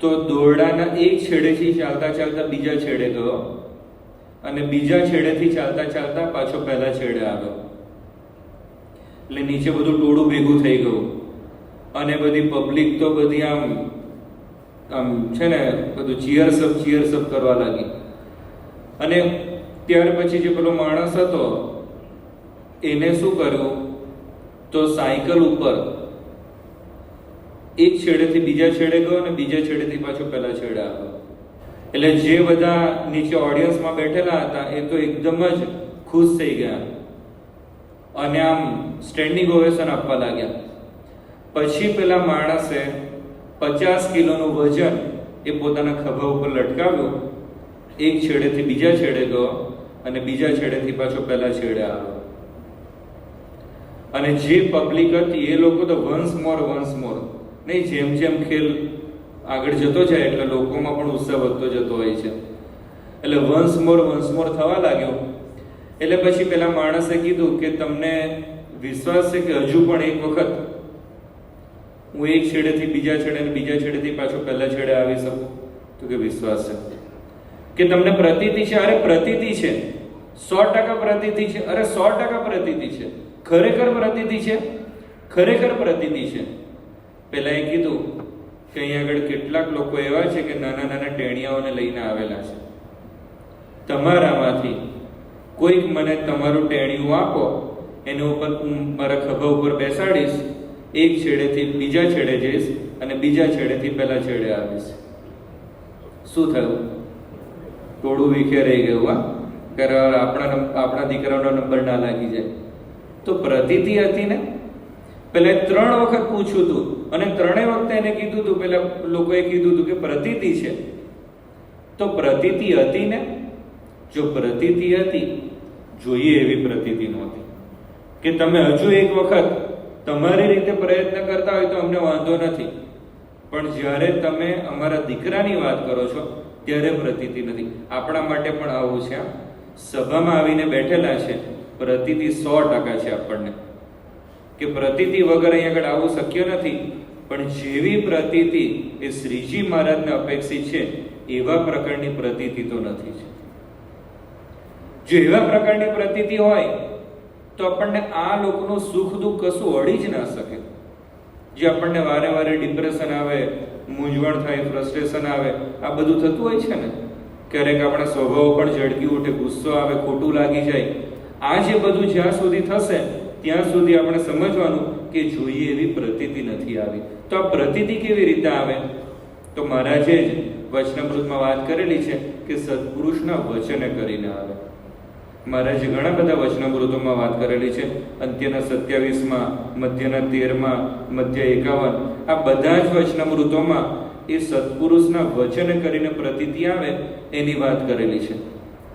તો દોરડાના એક છેડેથી ચાલતા ચાલતા બીજા છેડે ગયો અને બીજા છેડેથી ચાલતા ચાલતા પાછો પહેલા છેડે આવ્યો. એટલે નીચે બધું ટોળું ભેગું થઈ ગયું અને બધી પબ્લિક તો બધી આમ છે ને બધું ચીયર્સ અપ કરવા લાગી. અને ત્યાર પછી જે પેલો માણસ હતો એને શું કર્યું તો સાયકલ ઉપર એક છેડેથી બીજા છેડે ગયો અને બીજા છેડેથી પાછો પહેલા છેડે આવ્યો. એટલે જે બધા નીચે ઓડિયન્સમાં બેઠેલા હતા એ તો એકદમ જ ખુશ થઈ ગયા અને આમ સ્ટેન્ડિંગ ઓવેશન આપવા લાગ્યા. પછી પેલા માણસે 50 કિલોનું વજન એ પોતાના ખભા ઉપર લટકાવ્યું, એક છેડેથી બીજા છેડે ગયો અને બીજા છેડેથી પાછો પહેલા છેડે આવ્યો. અને જે પબ્લિક હતી એ લોકો તો વન્સ મોર નહીં, જેમ જેમ ખેલ આગળ જતો જાય એટલે લોકોમાં પણ ઉત્સાહ વધતો જતો હોય છે. એટલે વન્સ મોર થવા લાગ્યો. એટલે પછી પેલા માણસે કીધું કે તમને વિશ્વાસ છે કે હજુ પણ એક વખત હું એક છેડેથી બીજા છેડે અને બીજા છેડેથી પાછો પહેલા છેડે આવી શકું? તો કે વિશ્વાસ છે. કે તમને પ્રતીતિ છે? અરે પ્રતીતિ છે, 100% પ્રતીતિ છે. અરે 100% પ્રતીતિ છે. ખરેખર પ્રતીતિ છે, ખરેખર પ્રતીતિ છે. પેલા એ કીધું કે અહીંયા આગળ કેટલાક લોકો એવા છે કે નાના નાના ટેણિયાઓને લઈને આવેલા છે. તમારામાંથી કોઈક મને તમારું ટેણિયું આપો, એના ઉપર હું મારા ખભા ઉપર બેસાડીશ, એક છેડેથી બીજા છેડે જઈશ અને બીજા છેડેથી પહેલા છેડે આવીશ. શું થયું? ટોળું વિખેરાઈ ગયું. આપણા દીકરાનો નંબર ના લાગી જાય. તો પ્રતીતિ હતી ને. પેલા 3 વખત પૂછ્યું હતું અને 3 વખતે એને કીધું હતું, પેલા લોકોએ કીધું હતું કે પ્રતીતિ છે. તો પ્રતીતિ હતી ને. જો પ્રતીતિ હતી, જોઈએ એવી પ્રતીતિ નહોતી. કે તમે હજુ એક વખત તમારી રીતે પ્રયત્ન કરતા હોય તો અમને વાંધો નથી, પણ જ્યારે તમે અમારા દીકરાની વાત કરો છો ત્યારે પ્રતીતિ નથી. આપણા માટે પણ આવું છે. સભામાં આવીને બેઠેલા છે, પ્રતીતિ 100% છે આપણને, કે પ્રતીતિ વગર અહીં આગળ આવું શક્ય નથી. પણ જેવી પ્રતીતિ એ શ્રીજી મહારાજને અપેક્ષિત છે એવા પ્રકારની પ્રતીતિ તો નથી છે. જો એવા પ્રકારની પ્રતીતિ હોય તો આપણને આ લોકોનું સુખ દુઃખ કશું અડી જ ના શકે. જે આપણને વારે વારે ડિપ્રેશન આવે, મૂંઝવણ થાય, ફ્રસ્ટ્રેશન આવે, આ બધું થતું હોય છે ને. ક્યારેક આપણા સ્વભાવ પણ ઝડકી ઉઠે, ગુસ્સો આવે, ખોટું લાગી જાય. આ જે બધું જ્યાં સુધી થશે ત્યાં સુધી આપણે સમજવાનું કે જોઈએ એવી પ્રતીતિ નથી આવી. તો આ પ્રતીતિ કેવી રીતે આવે? તો મહારાજે જ વચનામૃતમાં વાત કરેલી છે કે સત્પુરુષના વચને કરીને આવે. મહારાજે ઘણા બધા વચનામૃતોમાં વાત કરેલી છે. અંત્યના 27માં, મધ્યના 13માં, મધ્ય 51, આ બધા જ વચનામૃતોમાં એ સત્પુરુષના વચને કરીને પ્રતીતિ આવે એની વાત કરેલી છે.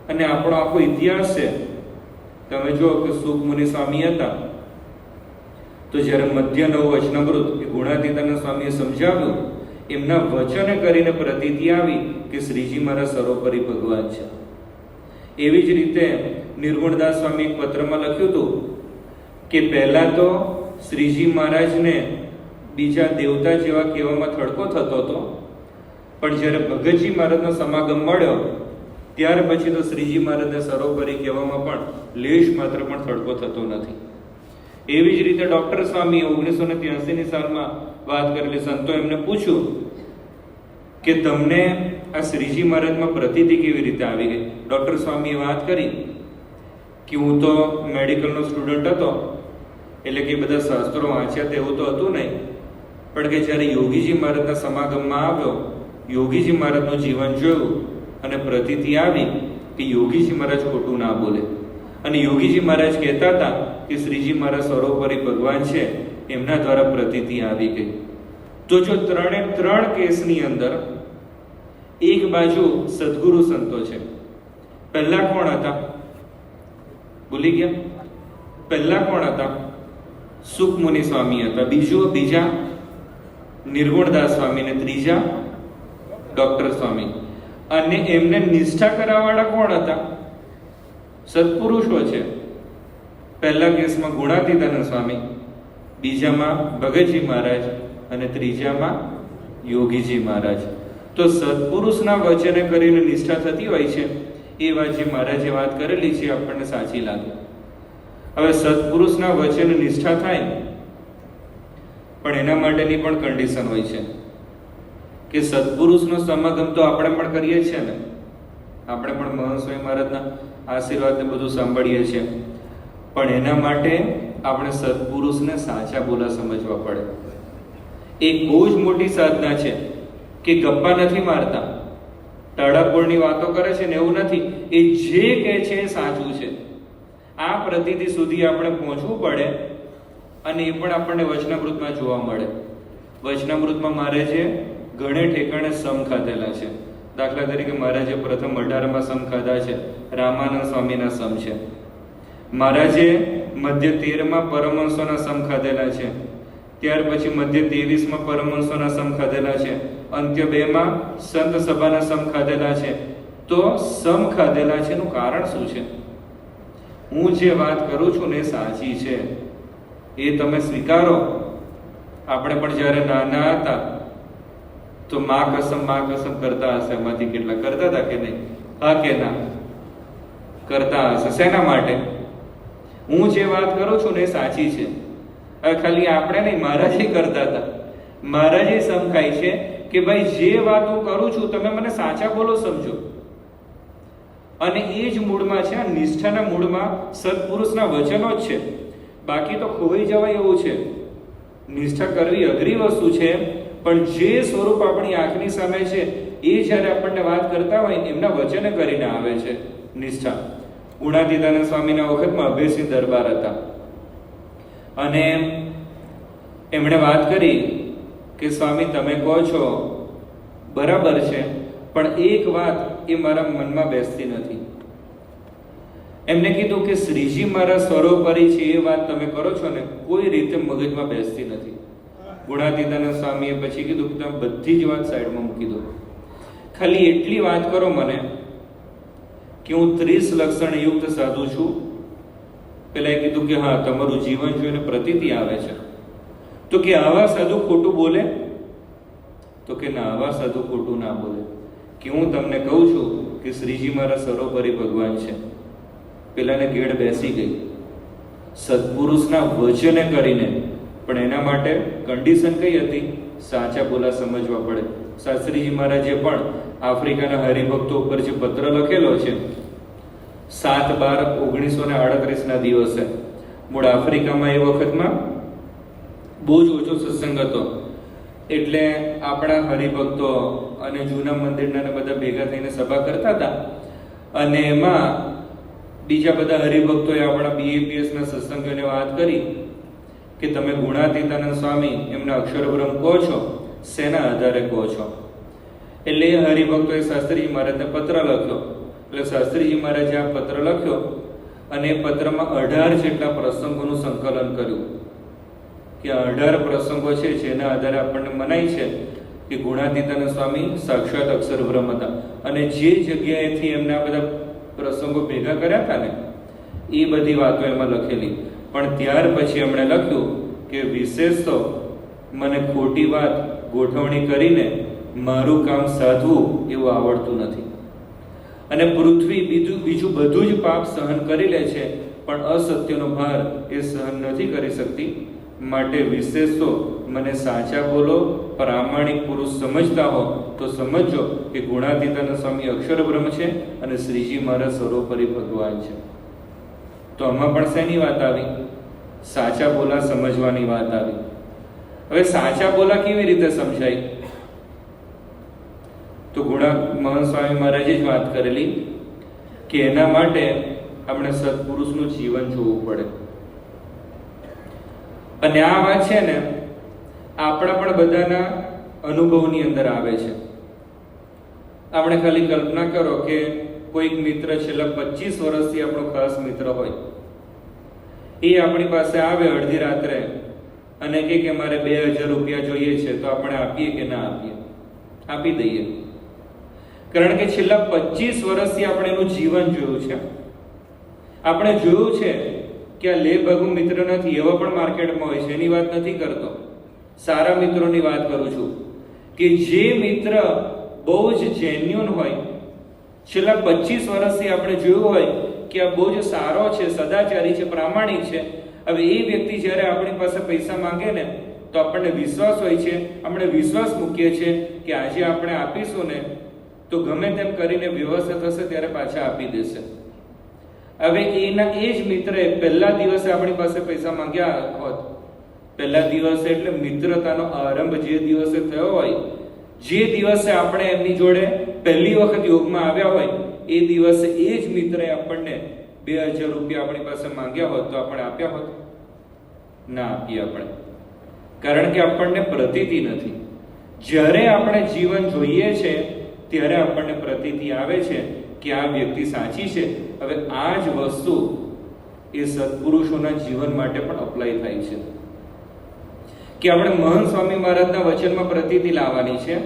અને આપણો આખો ઇતિહાસ છે. તમે જો કે સુખમુનિ સ્વામી હતા, તો જ્યારે મધ્ય 9 વચનામૃત એ ગુણાતીતાનંદ સ્વામીએ સમજાવ્યું, એમના વચને કરીને પ્રતીતિ આવી કે શ્રીજી મહારાજ સર્વોપરી ભગવાન છે. એવી જ રીતે નિર્ગુણદાસ સ્વામી એક પત્રમાં લખ્યું હતું કે પહેલા તો શ્રીજી મહારાજને બીજા દેવતા જેવા કહેવામાં થડકો થતો હતો, પણ જ્યારે ભગતજી મહારાજનો સમાગમ મળ્યો ત્યાર પછી તો શ્રીજી મહારાજને સર્વોપરી કહેવામાં પણ લેશ માત્ર પણ થડકો થતો નથી. એવી જ રીતે ડોક્ટર સ્વામી 1983ની સાલમાં વાત કરેલી. સંતો એમને પૂછ્યું કે તમને આ શ્રીજી મહારાજમાં પ્રતીતિ કેવી રીતે આવી ગઈ? ડોક્ટર સ્વામીએ વાત કરી કે હું તો મેડિકલનો સ્ટુડન્ટ હતો, એટલે કે બધા શાસ્ત્રો વાંચ્યા તેવું તો હતું નહીં, પણ કે જ્યારે યોગીજી મહારાજના સમાગમમાં આવ્યો, યોગીજી મહારાજનું જીવન જોયું અને પ્રતીતિ આવી કે યોગીજી મહારાજ ખોટું ના બોલે. અને યોગીજી મહારાજ કહેતા હતા કે શ્રીજી મહારાજ સર્વોપરી ભગવાન છે, એમના દ્વારા પ્રતીતિ આવી ગઈ. તો જો 3 કેસની અંદર એક બાજુ સદગુરુ સંતો છે. પહેલા કોણ હતા? ભૂલી ગયા? પહેલા કોણ હતા? સુખમુનિ સ્વામી હતા. બીજા નિર્ગુણદાસ સ્વામી ને ત્રીજા ડોક્ટર સ્વામી. અને એમને નિષ્ઠા કરાવવાળા કોણ હતા? સત્પુરુષો છે. પહેલા કેસમાં ગુણાતીતાનંદ સ્વામી, બીજામાં ભગતજી મહારાજ અને ત્રીજામાં યોગીજી મહારાજ. તો સત્પુરુષના વચને કરીને નિષ્ઠા થતી હોય છે. એ વાત જે મહારાજે વાત કરેલી છે આપણને સાચી લાગે. હવે સત્પુરુષના વચને નિષ્ઠા થાય, પણ એના માટેની પણ કન્ડિશન હોય છે કે સત્પુરુષનો સમાગમ તો આપણે પણ કરીએ છીએ ને. આપણે પણ મહંત સ્વામી મહારાજના આશીર્વાદને બધું સાંભળીએ છીએ, પણ એના માટે આપણે સત્પુરુષને સાચા બોલા સમજવા પડે. એક બહુ જ મોટી સાધના છે કે ગપ્પા નથી મારતા, ટળાપોળની વાતો કરે છે ને એવું નથી. એ જે કહે છે એ સાચું છે. આ પ્રતીતિ સુધી આપણે પહોંચવું પડે. અને એ પણ આપણને વચનામૃતમાં જોવા મળે. વચનામૃતમાં મહારાજે ઘણે ઠેકાણે સમ ખાધેલા છે. દાખલા તરીકે મહારાજે પ્રથમ 18માં સમ ખાધા છે, રામાનંદ સ્વામીના સમ છે. મહારાજે મધ્ય 13માં પરમહંસોના સમ ખાધેલા છે, ત્યાર પછી મધ્ય 23માં પરમહંસોના સમ ખાધેલા છે, અંત્ય 2માં સંત સભાના સમ ખાધેલા છે. તો સમ ખાધેલા છે એનું કારણ શું છે? હું જે વાત કરું છું ને સાચી છે, એ તમે સ્વીકારો. આપણે પણ જ્યારે નાના હતા તો માં કસમ કરતા હશે. એમાંથી કેટલા કરતા હતા કે નહીં? હા કે ના? કરતા હશે. શેના માટે? હું જે વાત કરું છું ને એ સાચી છે. હવે ખાલી આપણે નહીં, મહારાજે કરતા હતા. મહારાજે સમખાય છે કે ભાઈ જે વાત હું કરું છું તમે મને સાચા બોલો સમજો. અને એ જ મૂળમાં છે, આ નિષ્ઠાના મૂળમાં સત્પુરુષના વચનો જ છે. બાકી તો ખોવાઈ જવાય એવું છે. નિષ્ઠા કરવી અઘરી વસ્તુ છે, પણ જે સ્વરૂપ આપણી આંખની સામે છે એ જ્યારે આપણને વાત કરતા હોય એમના વચને કરીને આવે છે નિષ્ઠા. ગુણાતીતાનંદ સ્વામીના વખતમાં અભયસિંહ દરબાર હતા અને એમણે વાત કરી કે સ્વામી તમે કહો છો બરાબર છે, પણ એક વાત એ મારા મનમાં બેસતી નથી. એમને કીધું કે શ્રીજી મારા સર્વોપરી છે એ વાત તમે કરો છો ને, કોઈ રીતે મગજમાં બેસતી નથી. ગુણાતીતાનંદ સ્વામીએ પછી કીધું કે તમે બધી જ વાત સાઈડમાં મૂકી દો, ખાલી એટલી વાત કરો મને કે હું 30 લક્ષણ યુક્ત સાધુ છું. પેલા એ કીધું કે હા તમારું જીવન જોઈને પ્રતીતિ આવે છે. તો કે આવા સાધુ ખોટું બોલે? તો કે ના, આવા સાધુ ખોટું ના બોલે. કે હું તમને કહું છું કે શ્રીજી મારા સર્વોપરી ભગવાન છે. પેલાને ગેડ બેસી ગઈ સત્પુરુષના વચને કરીને. પણ એના માટે કન્ડિશન કઈ હતી? સાચા બોલા સમજવા પડે. શાસ્ત્રીજી મહારાજે પણ આફ્રિકાના હરિભક્તો ઉપર જે પત્ર લખેલો છે 7/12/1938 દિવસે, મૂળ આફ્રિકામાં એ વખતમાં બહુ જ ઓછો સત્સંગ હતો, એટલે આપણા હરિભક્તો અને જૂના મંદિરના બધા ભેગા થઈને સભા કરતા હતા. અને એમાં બીજા બધા હરિભક્તોએ આપણા BAPS ના સત્સંગોને વાત કરી કે તમે ગુણાતીતાનંદ સ્વામી એમના અક્ષર બ્રહ્મ કહો છો, શેના આધારે કહો છો? એટલે એ હરિભક્તોએ શાસ્ત્રીજી મહારાજને પત્ર લખ્યો. એટલે શાસ્ત્રીજી મહારાજે આ પત્ર લખ્યો અને એ પત્રમાં 18 જેટલા પ્રસંગોનું સંકલન કર્યું કે 18 પ્રસંગો છે જેના આધારે આપણને મનાય છે કે ગુણાતીતાનંદ સ્વામી સાક્ષાત અક્ષર બ્રહ્મ હતા. અને જે જગ્યાએથી એમના બધા પ્રસંગો ભેગા કર્યા હતા ને એ બધી વાતો એમાં લખેલી. પણ ત્યાર પછી એમણે લખ્યું કે વિશેષ તો મને ખોટી વાત ગોઠવણી કરીને મારું કામ સાધવું એવું આવડતું નથી. અને પૃથ્વી બીજું બધું જ પાપ સહન કરી લે છે, પણ અસત્યનો ભાર એ સહન નથી કરી શકતી. માટે વિશેષ તો મને સાચા બોલો, પ્રામાણિક પુરુષ સમજતા હો તો સમજો કે ગુણાતીતાનંદ સ્વામી અક્ષર બ્રહ્મ છે અને શ્રીજી મહારાજ સર્વોપરી ભગવાન છે. તો આમાં પણ શેની વાત આવી? સાચા બોલા સમજવાની વાત આવી. હવે સાચા બોલા કેવી રીતે સમજાય? તો મહંત સ્વામી મહારાજે જ વાત કરેલી કે એના માટે આપણે સત્પુરુષનું જીવન જોવું પડે. અને આ વાત છે ને આપણા પણ બધાના અનુભવની અંદર આવે છે. આપણે ખાલી કલ્પના કરો કે કોઈક મિત્ર છેલ્લા 25 વર્ષથી આપણો ખાસ મિત્ર હોય, એ આપણી પાસે આવે અડધી રાત્રે અને કે મારે 2000 રૂપિયા જોઈએ છે, તો આપણે આપીએ કે ના આપીએ? આપી દઈએ. કારણ કે છેલ્લા 25 વર્ષથી આપણે એનું જીવન જોયું છે. આપણે જોયું છે કે આ લે ભાગુ મિત્ર નથી, એવા પણ માર્કેટમાં હોય છે. એની વાત નથી કરતો, સારા મિત્રોની વાત કરું છું કે જે મિત્ર બહુ જ જેન્યુન હોય, છેલ્લા 25 વર્ષથી આપણે જોયું હોય કે આ બહુ જ સારો છે, સદાચારી છે, પ્રામાણિક છે. હવે એ વ્યક્તિ જ્યારે આપણી પાસે પૈસા માંગે ને તો આપણને વિશ્વાસ હોય છે, આપણે વિશ્વાસ મૂકીએ છીએ કે આજે આપણે આપીશું ને તો ગમે તેમ કરીને વ્યવસ્થા થશે ત્યારે પાછા આપી દેશે. હવે એના એ જ મિત્રએ પહેલા દિવસે આપણી પાસે પૈસા માંગ્યા હોત, પહેલા દિવસે એટલે મિત્રતાનો આરંભ જે દિવસે થયો હોય, જે દિવસે આપણે એમની જોડે પહેલી વખત યોગમાં આવ્યા હોય, એ દિવસે એ જ મિત્રએ આપણને 2000 રૂપિયા આપણી પાસે માંગ્યા હોત તો આપણે આપ્યા હોત? ના આપીએ આપણે. કારણ કે આપણને પ્રતીતિ નથી. જ્યારે આપણે જીવન જોઈએ છે ત્યારે આપણને પ્રતીતિ આવે છે કે આ વ્યક્તિ સાચી છે. હવે આ જ વસ્તુ એ સત્પુરુષોના જીવન માટે પણ અપ્લાય થાય છે કે આપણે મહંત સ્વામી મહારાજના વચનમાં પ્રતીતિ લાવવાની છે,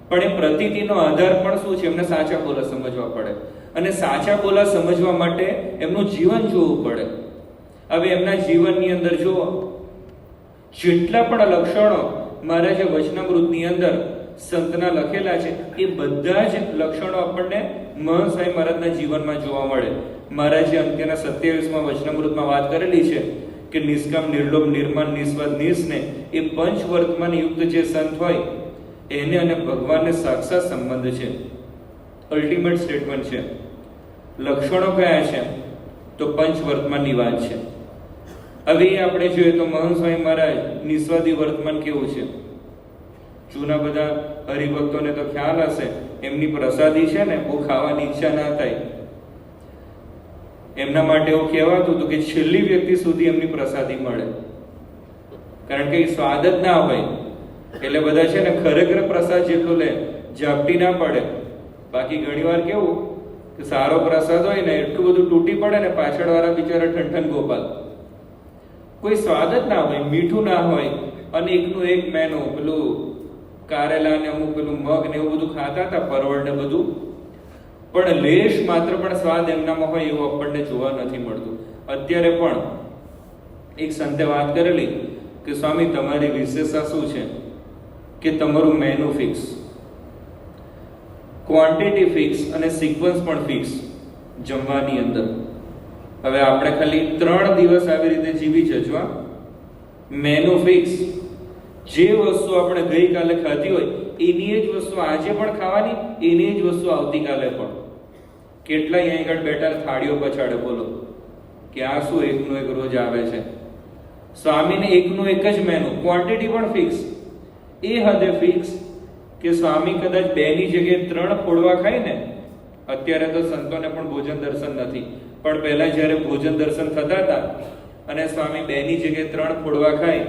પણ એ પ્રતીતિનો આધાર પણ શું છે? એમને સાચા બોલા સમજવા પડે, અને સાચા બોલા સમજવા માટે એમનું જીવન જોવું પડે. હવે એમના જીવનની અંદર જુઓ, જેટલા પણ લક્ષણો મહારાજે વચનામૃતની અંદર સંતના લખેલા છે એ બધા જ લક્ષણો આપણને મહંત સ્વામી મહારાજના જીવનમાં જોવા મળે. મહારાજે અંત્યના 27માં વચનામૃતમાં વાત કરેલી છે કે નિષ્કામ, નિર્લોભ, નિર્માન, નિસ્વાર્થ, નિસ્નેહ એ પંચવર્તમાન યુક્ત જે સંત હોય એને અને ભગવાનને સાક્ષાત સંબંધ છે. અલ્ટિમેટ સ્ટેટમેન્ટ છે. લક્ષણો કયા છે? તો પંચવર્તમાનની વાત છે. હવે આપણે જોઈએ તો મહંત સ્વામી મહારાજ નિસ્વાર્થી વર્તમાન કેવું છે? જૂના બધા હરિભક્તોને તો ખ્યાલ હશે, એમની પ્રસાદી છે ને બહુ ખાવાની ઈચ્છા ના થાય. એમના માટે એવું કહેવાતું હતું કે છેલ્લી વ્યક્તિ સુધી એમની પ્રસાદી મળે, કારણ કે એ સ્વાદ જ ના હોય. એટલે બધા છે ને ખરેખર પ્રસાદ જેટલો લે, ઝાપટી ના પડે. બાકી ઘણીવાર કેવું કે સારો પ્રસાદ હોય ને એટલું બધું તૂટી પડે ને, પાછળ વાળા બિચારા ઠંઠન ગોપાલ, કોઈ સ્વાદ જ ના હોય, મીઠું ના હોય, અને એકનું એક મેનુ, પેલું કારેલા ને અમુક પેલું મગ ને એવું બધું ખાતા હતા, પરવળ ને બધું, પણ લેશ માત્ર પણ સ્વાદ એમનામાં હોય એવું આપણને જોવા નથી મળતું. અત્યારે પણ એક સંતે વાત કરેલી કે સ્વામી તમારી વિશેષતા શું છે? કે તમારું મેનુ ફિક્સ, ક્વોન્ટિટી ફિક્સ અને સિક્વન્સ પણ ફિક્સ જમવાની અંદર. હવે આપણે ખાલી 3 દિવસ આવી રીતે જીવી જજો. મેનુ ફિક્સ, જે વસ્તુ આપણે ગઈકાલે ખાધી હોય એની જ વસ્તુ આજે પણ ખાવાની, એની જ વસ્તુ આવતીકાલે પણ. કેટલાય અહીં આગળ બેઠા થાળીઓ પછાડે, બોલો કે આ શું એકનું એક રોજ આવે છે. સ્વામીને એકનું એક જ મેનુ, ક્વોન્ટિટી પણ ફિક્સ, એ હદે ફિક્સ કે સ્વામી કદાચ 2 ની જગ્યાએ 3 ફોડવા ખાય ને. અત્યારે તો સંતોને પણ ભોજન દર્શન નથી, પણ પહેલા જ્યારે ભોજન દર્શન થતા હતા અને સ્વામી 2 ની જગ્યાએ 3 ફોડવા ખાય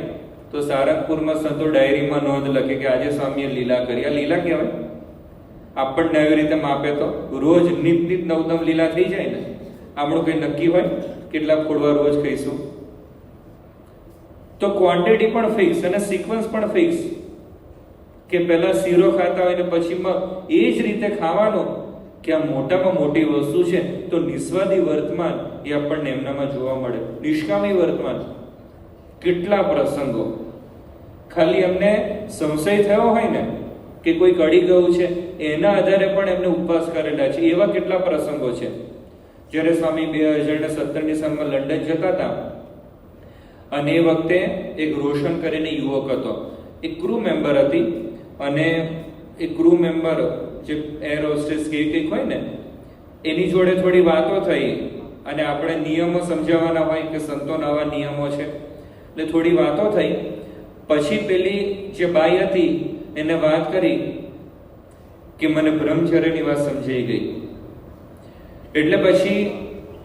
તો સારંગપુરમાં સંતો ડાયરીમાં નોંધ લખે કે આજે સ્વામીએ લીલા કરી. આ લીલા કહેવાય? આપણને આવી રીતે માપે તો રોજ નિત નવતમ લીલા થઈ જાય ને. આપણું કઈ નક્કી હોય કેટલા ફોડવા રોજ ખાઈશું? તો ક્વોન્ટિટી પણ ફિક્સ અને સિક્વન્સ પણ ફિક્સ, કે પહેલા શીરો ખાતા હોય ને પછી એ જ રીતે ખાવાનું, કે આ મોટામાં મોટી વસ્તુ છે. તો નિસ્વાર્થી વર્તમાન એ આપણને એમનામાં જોવા મળે. નિષ્કામી વર્તમાન, કેટલા પ્રસંગો ખાલી એમને સંશય થયો હોય ને કે કોઈ કડી ગયું છે એના આધારે પણ એમને ઉપવાસ કરેલા છે. એવા કેટલા પ્રસંગો છે. જ્યારે સ્વામી 2017ની સાલમાં લંડન જતા હતા અને એ વખતે એક રોશન કરીને યુવક હતો, એક ક્રૂ મેમ્બર હતી, અને એ ક્રૂ મેમ્બર જે એર હોસ્ટેસ કે કંઈક હોય ને એની જોડે થોડી વાતો થઈ, અને આપણે નિયમો સમજાવવાના હોય કે સંતોના આવા નિયમો છે, એટલે થોડી વાતો થઈ. પછી પેલી જે બાઈ હતી એને વાત કરી કે મને બ્રહ્મચર્યની વાત સમજાઈ ગઈ. એટલે પછી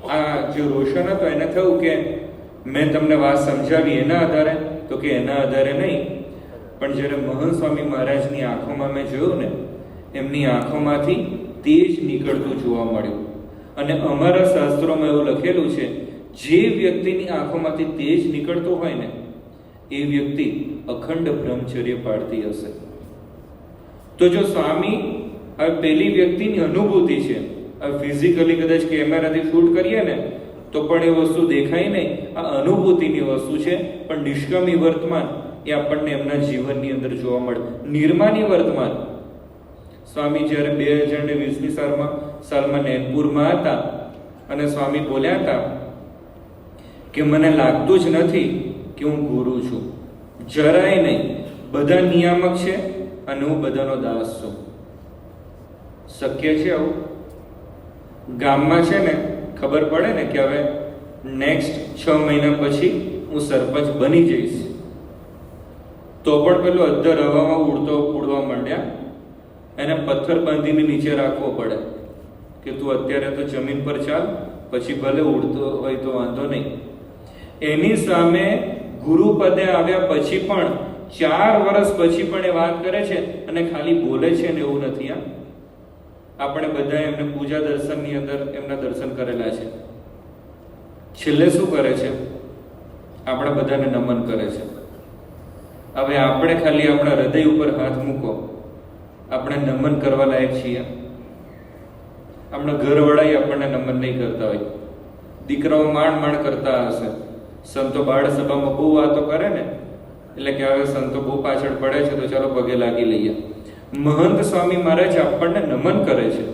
આ જે રોશન હતો એને થયું કે મેં તમને વાત સમજાવી એના આધારે, તો કે એના આધારે નહીં, પણ જ્યારે મહંત સ્વામી મહારાજની આંખોમાં મેં જોયું ને, એમની આંખોમાંથી તેજ નીકળતું જોવા મળ્યું. અને અમારા શાસ્ત્રોમાં એવું લખેલું છે, જે વ્યક્તિની આંખોમાંથી તેજ નીકળતું હોય ને એ વ્યક્તિ અખંડ બ્રહ્મચર્ય પાળતી હશે. તો જો સ્વામી આ પેલી વ્યક્તિની અનુભૂતિ છે, આ ફિઝિકલી કદાચ કેમેરાથી શૂટ કરીએ ને તો પણ એ વસ્તુ દેખાય નહીં, આ અનુભૂતિની વસ્તુ છે. પણ નિષ્કામી વર્તમાન એ આપણને એમના જીવનની અંદર જોવા મળે. નિર્માની વર્તમાન, સ્વામી જ્યારે 2020ની સાલમાં નૈનપુરમાં હતા અને સ્વામી બોલ્યા હતા કે મને લાગતું જ નથી કે હું ગુરુ છું, જરાય નહીં. બધા નિયામક છે અને હું બધાનો દાસ છું. શક્ય છે આવું? ગામમાં છે ને ખબર પડે ને કે હવે નેક્સ્ટ 6 મહિના પછી હું સરપંચ બની જઈશ, તો પણ પેલો અધ્ધર હવામાં ઉડવા માંડ્યા, એને પથ્થર બાંધીને નીચે રાખવો પડે કે તું અત્યારે તો જમીન પર ચાલ, પછી ભલે ઉડતો હોય તો વાંધો નહીં. એની સામે ગુરુ પદે આવ્યા પછી પણ 4 વર્ષ પછી પણ એ વાત કરે છે અને ખાલી બોલે છે ને એવું નથી. આપણે બધા એમને પૂજા દર્શનની અંદર એમના દર્શન કરેલા છે. છેલ્લે શું કરે છે? આપણા બધાને નમન કરે છે. હવે આપણે ખાલી આપણા હૃદય ઉપર હાથ મૂકો, આપણે નમન કરવા લાયક છીએ? આપણા ઘરવાળા આપણને નમન નહીં કરતા હોય, દીકરાઓ માંડ કરતા હશે, સંતો બાળ સભામાં બહુ વાતો કરે ને, એટલે કે હવે સંતો બહુ પાછળ પડે છે તો ચાલો પગે લાગી લઈએ. મહંત સ્વામી મહારાજ આપણને નમન કરે છે.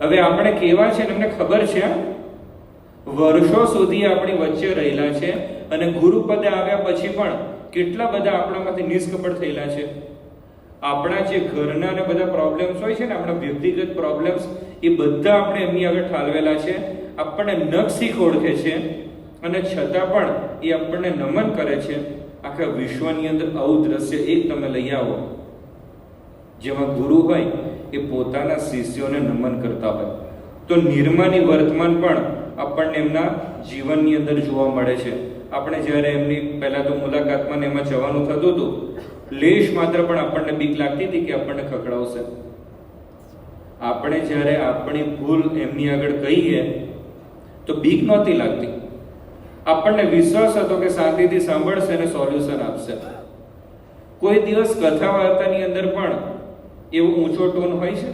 હવે આપણે કેવા છે એમને ખબર છે. વર્ષો સુધી આપણી વચ્ચે રહેલા છે અને ગુરુપદે આવ્યા પછી પણ કેટલા બધા આપણામાંથી નિષ્કપટ થયેલા છે. આપણા જે ઘરના ને બધા પ્રોબ્લેમ્સ હોય છે ને, આપણા વ્યક્તિગત પ્રોબ્લેમ્સ, એ બધા આપણે એમની આગળ ઠાલવેલા છે. આપણને નખ ઓળખે છે અને છતાં પણ એ આપણને નમન કરે છે. આખા વિશ્વની અંદર આવું દ્રશ્ય એક તમે લઈ આવો, જેમાં ગુરુ હોય એ પોતાના શિષ્યોને નમન કરતા હોય. તો નિર્માની વર્તમાન પણ આપણને એમના જીવનની અંદર જોવા મળે છે. આપણે જ્યારે એમની પહેલા તો મુલાકાતમાં એમાં જવાનું થતું હતું, લેશ માત્ર પણ આપણને બીક લાગતી હતી કે આપણને ખખડાવશે. આપણે જ્યારે આપણી ભૂલ એમની આગળ કહીએ તો બીક નહોતી લાગતી. આપણને વિશ્વાસ હતો કે શાંતિથી સાંભળશે અને સોલ્યુશન આપશે. કોઈ દિવસ કથા વાર્તાની અંદર પણ એવો ઊંચો ટોન હોય છે?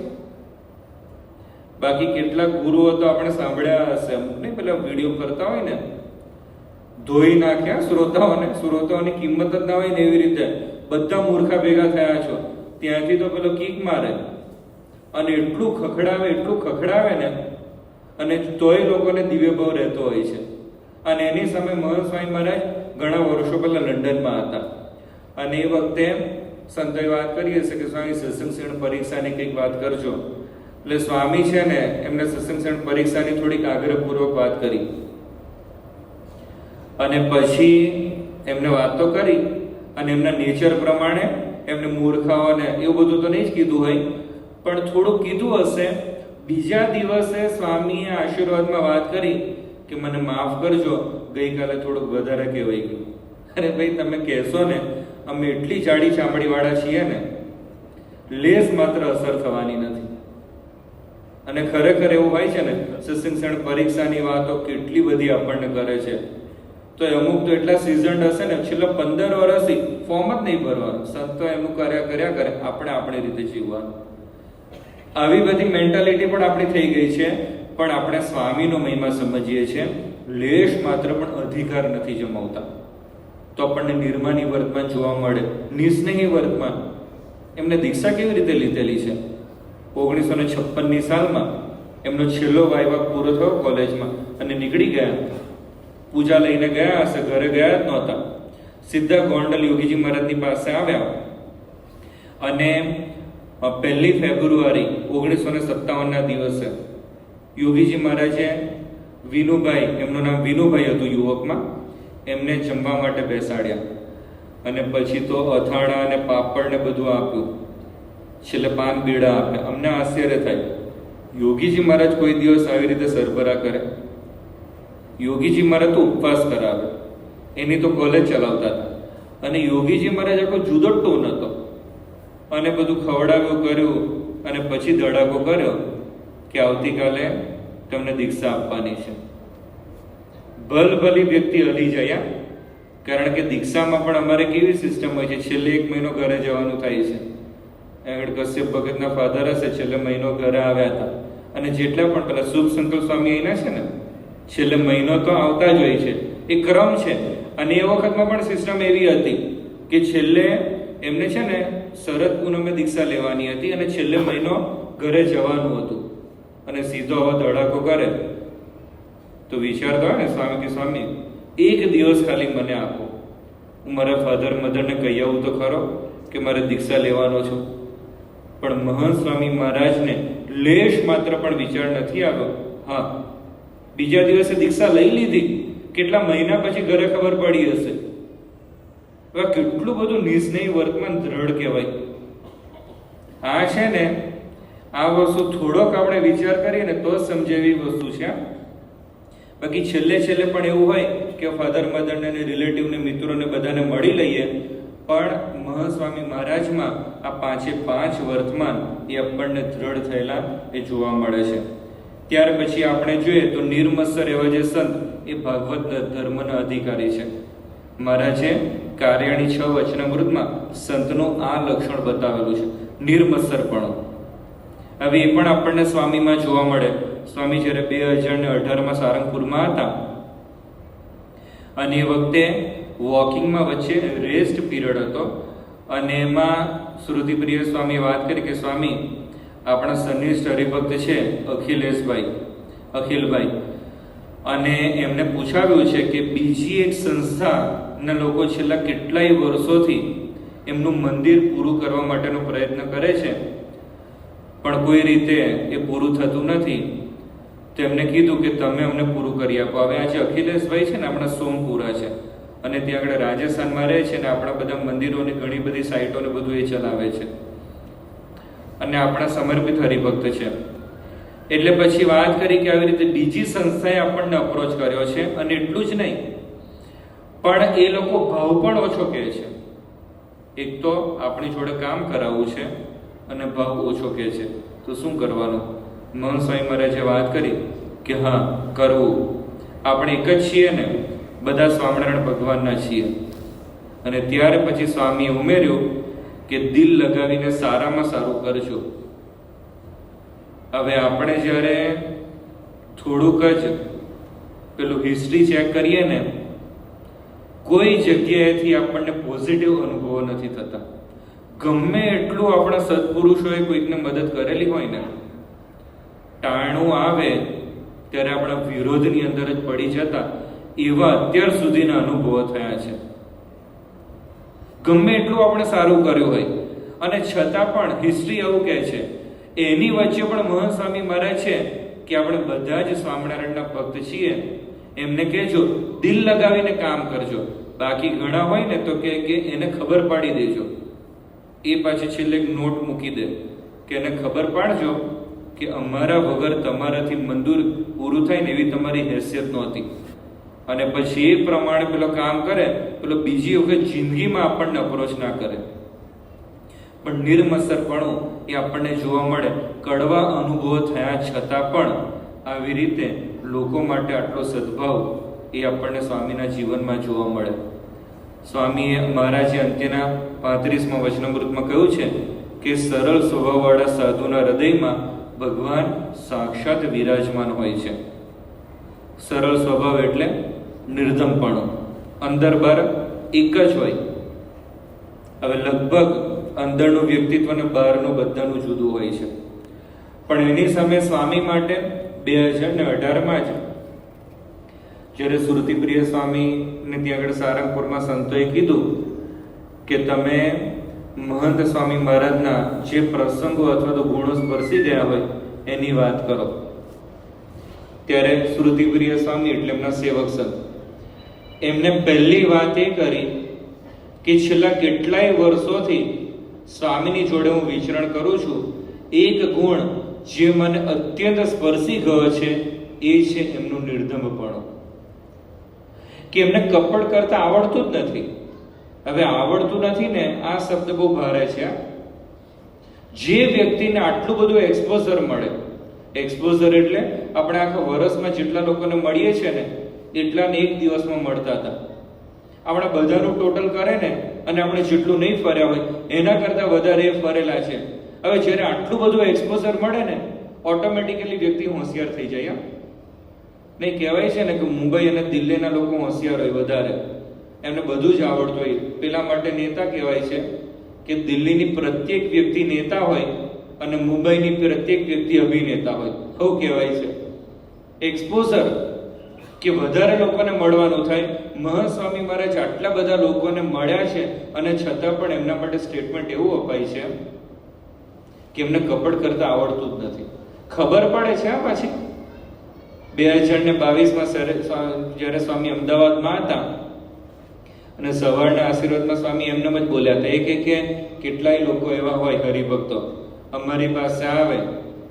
બાકી કેટલાક ગુરુઓ તો આપણે સાંભળ્યા હશે, અમુક નહીં પેલા વિડીયો કરતા હોય ને, ધોઈ નાખ્યા શ્રોતાઓની કિંમત જ ના હોય ને એવી રીતે બધા મૂર્ખા ભેગા થયા છો, ત્યાંથી તો પેલો કીક મારે અને એટલું ખખડાવે ને, અને તોય લોકોને દિવ્ય ભાવ રહેતો હોય છે. અને એની સામે મહંત સ્વામી મહારાજ ઘણા વર્ષો પહેલા લંડનમાં હતા અને એ વખતે સંતોએ વાત કરી હશે કે સ્વામી સત્સંગ શિક્ષણ પરીક્ષાની કંઈક વાત કરજો. એટલે સ્વામી છે ને એમને સત્સંગ શિક્ષણ પરીક્ષાની થોડીક આગ્રહપૂર્વક વાત કરી અને પછી એમને વાત તો કરી અને એમના નેચર પ્રમાણે એમને મૂર્ખાઓને એવું બધું તો નહીં જ કીધું હોય, પણ થોડુંક કીધું હશે. બીજા દિવસે સ્વામીએ આશીર્વાદમાં વાત કરી કે મને માફ કરજો, ગઈકાલે થોડુંક વધારે કહેવાય ગયું. અરે ભાઈ, તમે કહેશો ને અમે એટલી જાડી ચામડી વાળા છીએ ને, લેસ માત્ર અસર થવાની નથી. અને ખરેખર એવું હોય છે ને, સત્સંગ પરીક્ષાની વાતો કેટલી બધી આપણને કરે છે. તો અમુક તો એટલા સિઝન્ડ હશે ને, છેલ્લા 15 વર્ષથી ફોર્મ જ નહીં ભરવાનું, સંતો એમનું કર્યા કરે, આપણે આપણી રીતે જીવવાનું. આવી બધી મેન્ટાલિટી પણ આપણી થઈ ગઈ છે. પણ આપણે સ્વામીનો મહિમા સમજીએ છીએ, લેશ માત્ર પણ અધિકાર નથી જમાવતા. તો આપણને નિર્માની વર્તમાન જોવા મળે, નિસ્નેહી વર્તમાન. એમને દીક્ષા કેવી રીતે લીધેલી છે? 1956ની સાલમાં એમનો છેલ્લો વાયવા પૂરો થયો કોલેજમાં અને નીકળી ગયા. પૂજા લઈને ગયા હશે, ઘરે ગયા જ નહોતા, સીધા ગોંડલ યોગીજી મહારાજની પાસે આવ્યા અને 1 ફેબ્રુઆરી 1957ના દિવસે યોગીજી મહારાજે વિનુભાઈ, એમનું નામ વિનુભાઈ હતું યુવકમાં, એમને જમવા માટે બેસાડ્યા અને પછી તો અથાણા અને પાપડ ને બધું આપ્યું, છેલ્લે પાન બીડા આપ્યા. અમને આશ્ચર્ય થાય, યોગીજી મહારાજ કોઈ દિવસ આવી રીતે સરભરા કરે? યોગીજી મહારાજ તો ઉપવાસ કરાવે, એની તો કોલેજ ચલાવતા હતા અને યોગીજી મહારાજ આખો જુદો ટોન હતો અને બધું ખવડાવ્યું કર્યું અને પછી ધડાકો કર્યો કે આવતીકાલે તમને દીક્ષા આપવાની છે. ભલી વ્યક્તિ હલી જાય, કારણ કે દીક્ષામાં પણ અમારે કેવી સિસ્ટમ હોય છે, છેલ્લે 1 મહિનો ઘરે જવાનું થાય છે. આગળ કશ્યપ ભગતના ફાધર હશે, છેલ્લે મહિનો ઘરે આવ્યા હતા અને જેટલા પણ પેલા શુભ સંકલ્પ સ્વામી અહીંના છે ને, છેલ્લે મહિનો તો આવતા જ હોય છે, એ ક્રમ છે. અને એ વખતમાં પણ સિસ્ટમ એવી હતી કે છેલ્લે એમને છે ને શરદ પૂનમે દીક્ષા લેવાની હતી અને છેલ્લે મહિનો ઘરે જવાનું હતું અને સીધો આવા ધડાકો કરે તો વિચારતો હોય ને સ્વામી કે સ્વામી 1 દિવસ ખાલી મને આપો, હું મારા ફાધર મધરને કહી આવું તો ખરો કે મારે દીક્ષા લેવાનો છું. પણ મહંત સ્વામી મહારાજને લેશ માત્ર પણ વિચાર નથી આવ્યો. હા, બીજા દિવસે દીક્ષા લઈ લીધી, કેટલા મહિના પછી ઘરે ખબર પડી હશે. કેટલું બધું નિસ્નેહી વર્તમાન દ્રઢ કહેવાય. આ છે ને, આ વસ્તુ થોડોક આપણે વિચાર કરીએ ને તો જ સમજે એવી વસ્તુ છે. બાકી છેલ્લે પણ એવું હોય કે ફાધર મધરને, રિલેટિવને, મિત્રોને બધાને મળી લઈએ, પણ મહંત સ્વામી મહારાજમાં આ 5 વર્તમાન એ આપણને દ્રઢ થયેલા એ જોવા મળે છે. ત્યાર પછી આપણે જોઈએ તો નિર્મત્સર એવા જે સંત એ ભાગવત ધર્મના અધિકારી છે. મહારાજે કાર્યાણી 6 વચનામૃતમાં સંતનું આ લક્ષણ બતાવેલું છે, નિર્મત્સરપણું. હવે એ પણ આપણને સ્વામીમાં જોવા મળે. સ્વામી જ્યારે 2018માં સારંગપુરમાં હતા અને એ વખતે વોકિંગમાં વચ્ચે રેસ્ટ પીરિયડ હતો અને એમાં શ્રુતિપ્રિય સ્વામી વાત કરી કે સ્વામી, આપણા સનિષ્ઠ હરિભક્ત છે અખિલભાઈ, અને એમને પૂછાવ્યું છે કે બીજી એક સંસ્થાના લોકો છેલ્લા કેટલાય વર્ષોથી એમનું મંદિર પૂરું કરવા માટેનો પ્રયત્ન કરે છે, પણ કોઈ રીતે એ પૂરું થતું નથી. તેમને કીધું કે તમે અમને પૂરું કરી આપો. હવે આજે અખિલેશભાઈ છે ને આપણા સોમપુરા છે અને ત્યાં આગળ રાજસ્થાનમાં રહે છે ને આપણા બધા મંદિરોની ઘણી બધી સાઇટોને બધું એ ચલાવે છે અને આપણા સમર્પિત હરિભક્ત છે. એટલે પછી વાત કરી કે આવી રીતે બીજી સંસ્થાએ આપણને અપ્રોચ કર્યો છે અને એટલું જ નહીં પણ એ લોકો ભાવ પણ ઓછો કહે છે. એક તો આપણી જોડે કામ કરાવવું છે અને ભાવ ઓછો કહે છે, તો શું કરવાનું? મહંત સ્વામી મહારાજે વાત કરી કે હા કરવું, આપણે એક જ છીએ ને, બધા સ્વામિનારાયણ ભગવાનના છીએ. અને ત્યારે પછી સ્વામીએ ઉમેર્યું કે દિલ લગાવીને સારામાં સારું કરજો. હવે આપણે જ્યારે થોડુંક જ પેલું હિસ્ટ્રી ચેક કરીએ ને, કોઈ જગ્યાએથી આપણને પોઝિટિવ અનુભવો નથી થતા. ગમે એટલું આપણા સત્પુરુષોએ કોઈકને મદદ કરેલી હોય ને, ટાણું આવે ત્યારે આપણા વિરોધની અંદર જ પડી જતા એવા અત્યાર સુધીના અનુભવો થયા છે. ગમે એટલું આપણે સારું કર્યું હોય અને છતાં પણ હિસ્ટ્રી એવું કહે છે, એની વચ્ચે પણ મહંત સ્વામી મહારાજ છે કે આપણે બધા જ સ્વામિનારાયણના ભક્ત છીએ, એમને કહેજો દિલ લગાવીને કામ કરજો. બાકી ઘણા હોય ને તો કે એને ખબર પાડી દેજો. એ પાછી છેલ્લે એક નોટ મૂકી દે કે એને ખબર પાડજો કે અમારા વગર તમારાથી મંદિર પૂરું થાય ને એવી તમારી હેસિયત નહોતી. અને પછી એ પ્રમાણે પેલો કામ કરે, પેલો બીજી વખત જિંદગીમાં આપણને અપ્રોચ ના કરે. પણ નિર્મત્સરપણું એ આપણને જોવા મળે. કડવા અનુભવો થયા છતાં પણ આવી રીતે લોકો માટે આટલો સદભાવ એ આપણને સ્વામીના જીવનમાં જોવા મળે. સ્વામીએ મહારાજે અંત્યના 35મા વચનામૃતમાં કહ્યું છે કે સરળ સ્વભાવવાળા સાધુના હૃદયમાં ભગવાન સાક્ષાત વિરાજમાન હોય છે. સરળ સ્વભાવ એટલે નિર્ધમપણું, અંદર બહાર એક જ હોય. હવે લગભગ અંદરનું વ્યક્તિત્વ અને બહારનું બધાનું જુદું હોય છે. પણ એની સામે સ્વામી માટે 2018માં જ જ્યારે શ્રુતિપ્રિય સ્વામીને ત્યાં આગળ સારંગપુરમાં સંતોએ કીધું કે તમે મહંત સ્વામી મહારાજના જે પ્રસંગો અથવા તો ગુણો સ્પર્શી ગયા હોય એની વાત કરો. ત્યારે શ્રુતિપ્રિય સ્વામી એટલે એમના સેવક સંત, એમને પહેલી વાત એ કરી કે છેલ્લા કેટલાય વર્ષોથી સ્વામીની જોડે હું વિચરણ કરું છું, એક ગુણ જે મને અત્યંત સ્પર્શી ગયો છે એ છે એમનું નિર્ધમપણું. કે એમને કપટ કરતા આવડતું જ નથી. હવે આવડતું નથી ને આ શબ્દ બહુ ભારે છે. જે વ્યક્તિને આટલું બધું એક્સપોઝર મળે, એક્સપોઝર એટલે આપણે આખા વર્ષમાં જેટલા લોકોને મળીએ છીએ ને એટલાને એક દિવસમાં મળતા હતા. આપણા બધાનું ટોટલ કરે ને અને આપણે જેટલું નહીં ફર્યા હોય એના કરતા વધારે એ ફરેલા છે. હવે જ્યારે આટલું બધું એક્સપોઝર મળે ને ઓટોમેટિકલી વ્યક્તિ હોશિયાર થઈ જાય. નહીં કહેવાય છે ને કે મુંબઈ અને દિલ્હીના લોકો હોશિયાર હોય વધારે, એમને બધું જ આવડતું હોય. પેલા માટે નેતા કહેવાય છે કે દિલ્હીની પ્રત્યેક વ્યક્તિ નેતા હોય અને મુંબઈની પ્રત્યેક વ્યક્તિ અભિનેતા હોય. એવું કહેવાય છે. એક્સપોઝર કે વધારે લોકોને મળવાનું થાય. મહંત સ્વામી મહારાજ આટલા બધા લોકોને મળ્યા છે અને છતાં પણ એમના માટે સ્ટેટમેન્ટ એવું અપાય છે કે એમને કપટ કરતા આવડતું જ નથી. ખબર પડે છે પાછી 2022માં જ્યારે સ્વામી અમદાવાદમાં હતા અને સવારના આશીર્વાદમાં સ્વામી એમને જ બોલ્યા હતા. કે કેટલાય લોકો એવા હોય હરિભક્તો અમારી પાસે આવે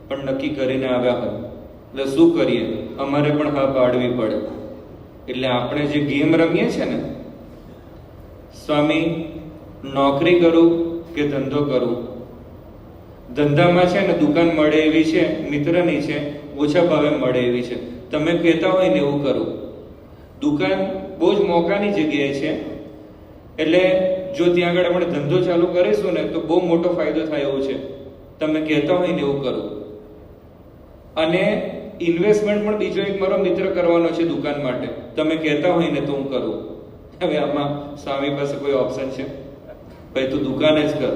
પણ નક્કી કરીને આવ્યા હોય, એટલે શું કરીએ, અમારે પણ હા પાડવી પડે. એટલે આપણે જે ગેમ રમીએ છે ને, સ્વામી નોકરી કરું કે ધંધો કરું, ધંધામાં છે ને દુકાન મળે એવી છે, મિત્રની છે, ઓછા ભાવે મળે એવી છે, તમે કહેતા હોય ને એવું કરું. દુકાન બહુ જ મોકાની જગ્યાએ છે, એટલે જો ત્યાં આગળ આપણે ધંધો ચાલુ કરીશું ને તો બહુ મોટો ફાયદો થાય એવું છે, તમે કહેતા હોય ને એવું કરું. અને ઇન્વેસ્ટમેન્ટ પણ બીજો એક મારો મિત્ર કરવાનો છે દુકાન માટે, તમે કહેતા હોય ને તો હું કરું. હવે આમાં સ્વામી પાસે કોઈ ઓપ્શન છે? ભાઈ તું દુકાન જ કર.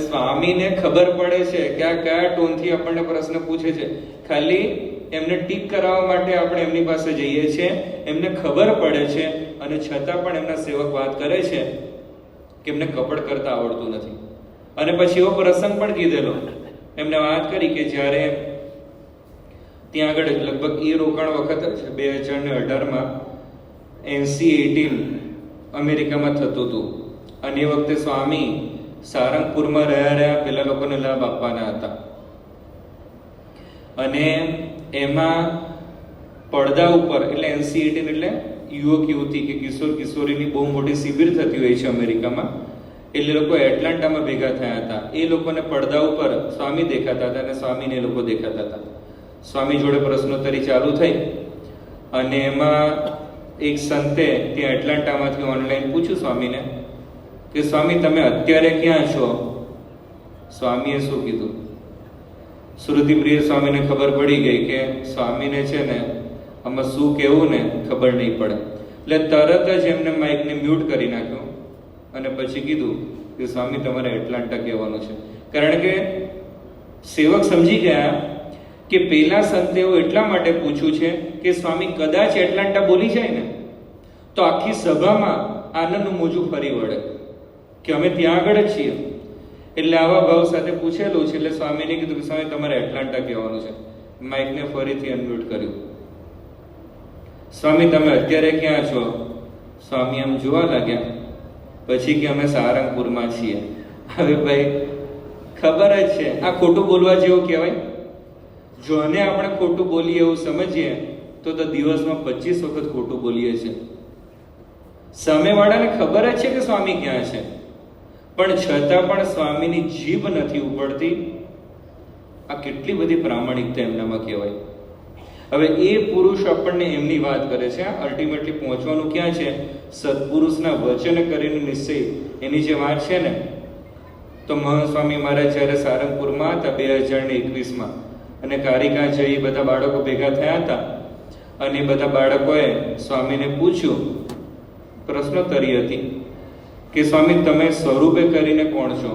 સ્વામીને ખબર પડે છે કે આ કયા ટોનથી આપણને પ્રશ્ન પૂછે છે. ખાલી એમને ટીક કરાવવા માટે આપણે એમની પાસે જઈએ છીએ, એમને ખબર પડે છે અને છતાં પણ એમના સેવક વાત કરે છે કે એમને કપડ કરતા આવડતું નથી. અને પછી એવો પ્રસંગ પણ કીધેલો, એમને વાત કરી કે જ્યારે ત્યાં આગળ લગભગ એ રોકાણ વખત છે 2018માં NC-18 અમેરિકામાં થતું હતું અને એ વખતે સ્વામી સારંગપુરમાં રહ્યા પેલા લોકોને લાભ આપવાના હતા. અને એમાં પડદા ઉપર એટલે NC-18 એટલે યુવક યુવતી કે કિશોર કિશોરીની બહુ મોટી શિબિર થતી હોય છે અમેરિકામાં. એટલે લોકો એટલાન્ટામાં ભેગા થયા હતા. એ લોકોને પડદા ઉપર સ્વામી દેખાતા હતા અને સ્વામીને એ લોકો દેખાતા હતા. સ્વામી જોડે પ્રશ્નોત્તરી ચાલુ થઈ અને એમાં એક સંતે ત્યાં એટલાન્ટામાંથી ઓનલાઈન પૂછ્યું સ્વામીને કે સ્વામી તમે અત્યારે ક્યાં છો? સ્વામીએ શું કીધું? શ્રુતિપ્રિય સ્વામીને ખબર પડી ગઈ કે સ્વામીને છે ને આમાં શું કહેવું ને ખબર નહીં પડે, એટલે તરત જ એમને માઇકને મ્યુટ કરી નાખ્યો અને પછી કીધું કે સ્વામી તમારે એટલાન્ટા કહેવાનું છે. કારણ કે સેવક સમજી ગયા કે પેલા સંતે એવું એટલા માટે પૂછ્યું છે કે સ્વામી કદાચ એટલાન્ટા બોલી જાય ને તો આખી સભામાં આનંદનું મોજું ફરી વળે કે અમે ત્યાં આગળ જ છીએ. એટલે આવા ભાવ સાથે પૂછેલું છે. એટલે સ્વામીને કીધું કે સ્વામી તમારે એટલાન્ટા કહેવાનું છે. માઇકને ફરીથી અનમ્યુટ કર્યું. સ્વામી તમે અત્યારે ક્યાં છો? સ્વામી આમ જોવા લાગ્યા, પછી કે અમે સારંગપુરમાં છીએ. હવે ભાઈ ખબર જ છે આ ખોટું બોલવા જેવું કહેવાય. જો આને આપણે ખોટું બોલીએ એવું સમજીએ તો દિવસમાં 25 વખત ખોટું બોલીએ છીએ. સામેવાળાને ખબર જ છે કે સ્વામી ક્યાં છે, પણ છતાં પણ સ્વામીની જીભ નથી ઉપડતી. આ કેટલી બધી પ્રામાણિકતા એમનામાં કહેવાય. હવે એ પુરુષ આપણને એમની વાત કરે છે. અલ્ટિમેટલી પહોંચવાનું ક્યાં છે? સત્પુરુષના વચન કરીને નિશ્ચય, એની જે વાત છે ને, તો મહંત સ્વામી મહારાજ જ્યારે સારંગપુરમાં હતા 2021માં અને કારિકા જઈ બધા બાળકો ભેગા થયા હતા અને બધા બાળકોએ સ્વામીને પૂછ્યું, પ્રશ્નોત્તરી હતી કે સ્વામી તમે સ્વરૂપે કરીને કોણ છો?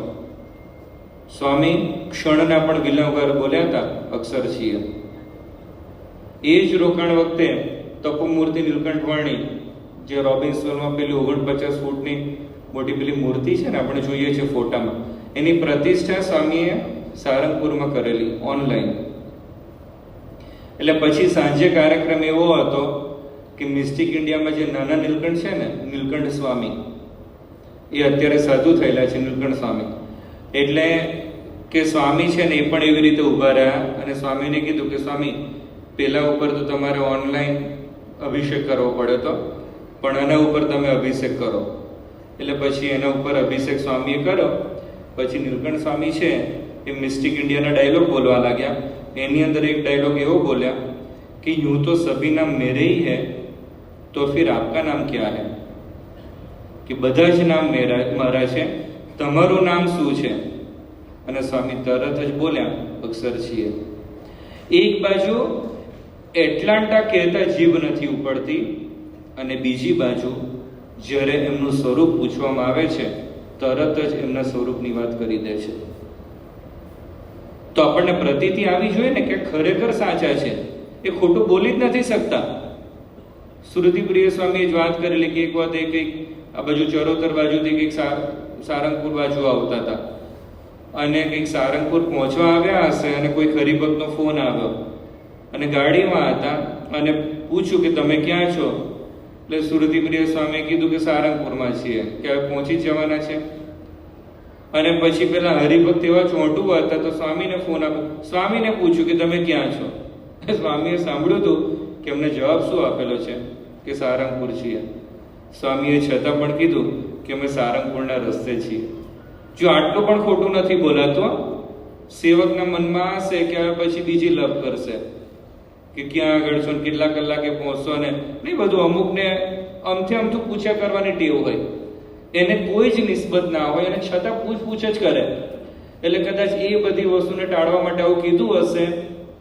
સ્વામી ક્ષણના પણ વિલંબ વગર બોલ્યા હતા, અક્ષર છીએ. એ જ રોકાણ વખતે તપોમૂર્તિ નીલકંઠવાણી જે રોબિન્સનમાં પેલી 49 ફૂટની મોટી પેલી મૂર્તિ છે ને, આપણે જોઈએ છીએ ફોટામાં, એની પ્રતિષ્ઠા સ્વામીએ સારંગપુરમાં કરેલી ઓનલાઈન. એટલે પછી સાંજે કાર્યક્રમ એવો હતો કે મિસ્ટિક ઇન્ડિયામાં જે નાના નીલકંઠ છે ને, નીલકંઠ સ્વામી, એ અત્યારે સાધુ થયેલા છે નીલકંઠ સ્વામી. એટલે કે સ્વામી છે ને એ પણ એવી રીતે ઊભા રહ્યા અને સ્વામીને કીધું કે સ્વામી પેલા ઉપર તો તમારે ઓનલાઈન અભિષેક કરવો પડે તો, પણ એના ઉપર તમે અભિષેક કરો. એટલે પછી એના ઉપર અભિષેક સ્વામીએ કર્યો. પછી નીલકંઠ સ્વામી છે એ મિસ્ટિક ઇન્ડિયાના ડાયલોગ બોલવા લાગ્યા. એની અંદર એક ડાયલોગ એવો બોલ્યા કે यूं तो सभी नाम मेरे ही है तो फिर आपका नाम क्या है? કે બધા જ નામ મારા છે, તમારું નામ શું છે? અને સ્વામી તરત જ બોલ્યા, અક્ષર છીએ. એક બાજુ એટલાન્ટા કહેતા જીભ નથી ઉપડતી અને બીજી બાજુ જ્યારે એમનું સ્વરૂપ પૂછવામાં આવે છે તરત જ એમના સ્વરૂપની વાત કરી દે છે. તો આપણને પ્રતીતિ આવી જોઈએ ને કે ખરેખર સાચા છે, એ ખોટું બોલી જ નથી શકતા. શ્રુતિપ્રિય સ્વામીએ જ વાત કરેલી કે એક વખત કંઈક આ બાજુ ચરોતર બાજુથી કંઈક સારંગપુર બાજુ આવતા હતા અને કંઈક સારંગપુર પહોંચવા આવ્યા હશે અને કોઈ હરિભક્તનો ફોન આવ્યો અને ગાડીમાં હતા અને પૂછ્યું કે તમે ક્યાં છો? એટલે શ્રુતિપ્રિય સ્વામીએ કીધું કે સારંગપુરમાં છીએ, કે હવે પહોંચી જવાના છે. અને પછી પેલા હરિભક્ત એવા ચોંટું હતા તો સ્વામીને ફોન આપ્યો, સ્વામીને પૂછ્યું કે તમે ક્યાં છો? સ્વામીએ સાંભળ્યું હતું કે અમને જવાબ શું આપેલો છે કે સારંગપુર છીએ. સ્વામીએ છતાં પણ કીધું કે અમે સારંગપુરના રસ્તે છીએ. જો આટલું પણ ખોટું નથી બોલાતું,
સેવકના મનમાં હશે કે હવે પછી બીજી લપ કરશે કે ક્યાં આગળ છો ને કેટલા કલાકે પહોંચશો ને નહીં, બધું અમુકને આમથી આમથી પૂછ્યા કરવાની ટેવ હોય, એને કોઈ જ નિસ્બત ના હોય અને છતાં પૂછ જ કરે. એટલે કદાચ એ બધી વસ્તુને ટાળવા માટે આવું કીધું હશે.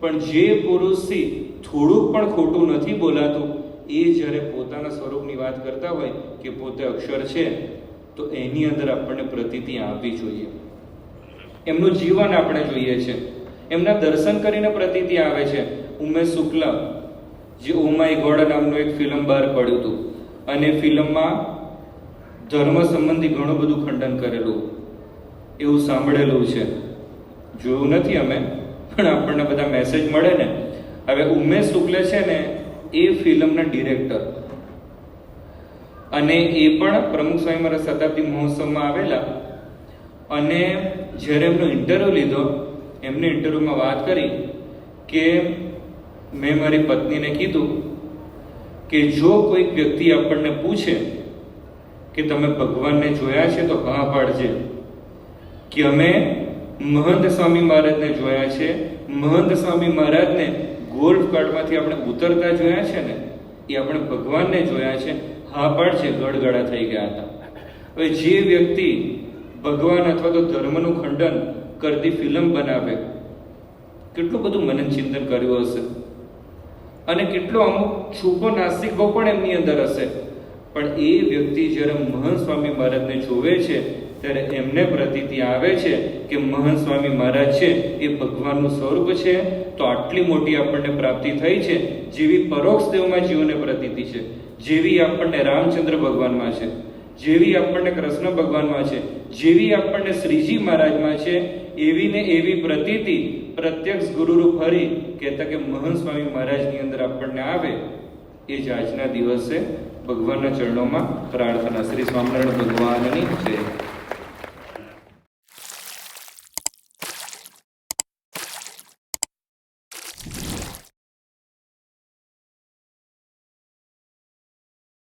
પણ જે પુરુષથી થોડુંક પણ ખોટું નથી બોલાતું, એ જ્યારે પોતાના સ્વરૂપની વાત કરતા હોય કે પોતે અક્ષર છે, તો એની અંદર આપણને પ્રતીતિ આવવી જોઈએ. એમનું જીવન આપણે જોઈએ છે, એમના દર્શન કરીને પ્રતીતિ આવે છે. ઉમેશ શુક્લ જે ઓ માય ગોડ નામનું એક ફિલ્મ બહાર પડ્યું હતું, અને ફિલ્મમાં ધર્મ સંબંધી ઘણું બધું ખંડન કરેલું એવું સાંભળેલું છે. જોયું નથી અમે, પણ આપણને બધા મેસેજ મળે ને. હવે ઉમેશ શુક્લ છે ને એ ફિલ્મના ડિરેક્ટર, અને એ પણ પ્રમુખ સ્વામી મહારાજ શતાબ્દી મહોત્સવમાં આવેલા. અને જ્યારે એમનો ઇન્ટરવ્યુ લીધો, એમને ઇન્ટરવ્યુમાં વાત કરી કે મેં મારી પત્નીને કીધું કે જો કોઈક વ્યક્તિ આપણને પૂછે કે તમે ભગવાનને જોયા છે તો હા પાડજે, કે અમે મહંત સ્વામી મહારાજને જોયા છે, મહંત સ્વામી મહારાજને ગોલ્ફ કાર્ટમાંથી આપણે ઉતરતા જોયા છે ને, એ આપણે ભગવાનને જોયા છે, હા પાડજે. ગળગળા થઈ ગયા હતા. હવે જે વ્યક્તિ ભગવાન અથવા તો ધર્મનું ખંડન કરતી ફિલ્મ બનાવે, કેટલું બધું મનન ચિંતન કર્યું હશે, અને કેટલો અમુક છૂપો નાસ્તિકો પણ એમની અંદર હશે. પણ એ વ્યક્તિ જ્યારે મહંત સ્વામી મહારાજને જોવે છે, ત્યારે એમને પ્રતીતિ આવે છે કે મહંત સ્વામી મહારાજ છે એ ભગવાનનું સ્વરૂપ છે. તો આટલી મોટી આપણને પ્રાપ્તિ થઈ છે, જેવી પરોક્ષ દેવમાં જીવોને પ્રતીતિ છે, જેવી આપણને રામચંદ્ર ભગવાનમાં છે, જેવી આપણને કૃષ્ણ ભગવાનમાં છે, જેવી આપણને શ્રીજી મહારાજમાં છે, એવી ને એવી પ્રતીતિ પ્રત્યક્ષ ગુરુરૂપ હરી કહેતા કે મહંત સ્વામી મહારાજની અંદર આપણને આવે. એ જ આજના દિવસે ભગવાનના ચરણોમાં પ્રાર્થના. શ્રી સ્વામિનારાયણ ભગવાનની જય.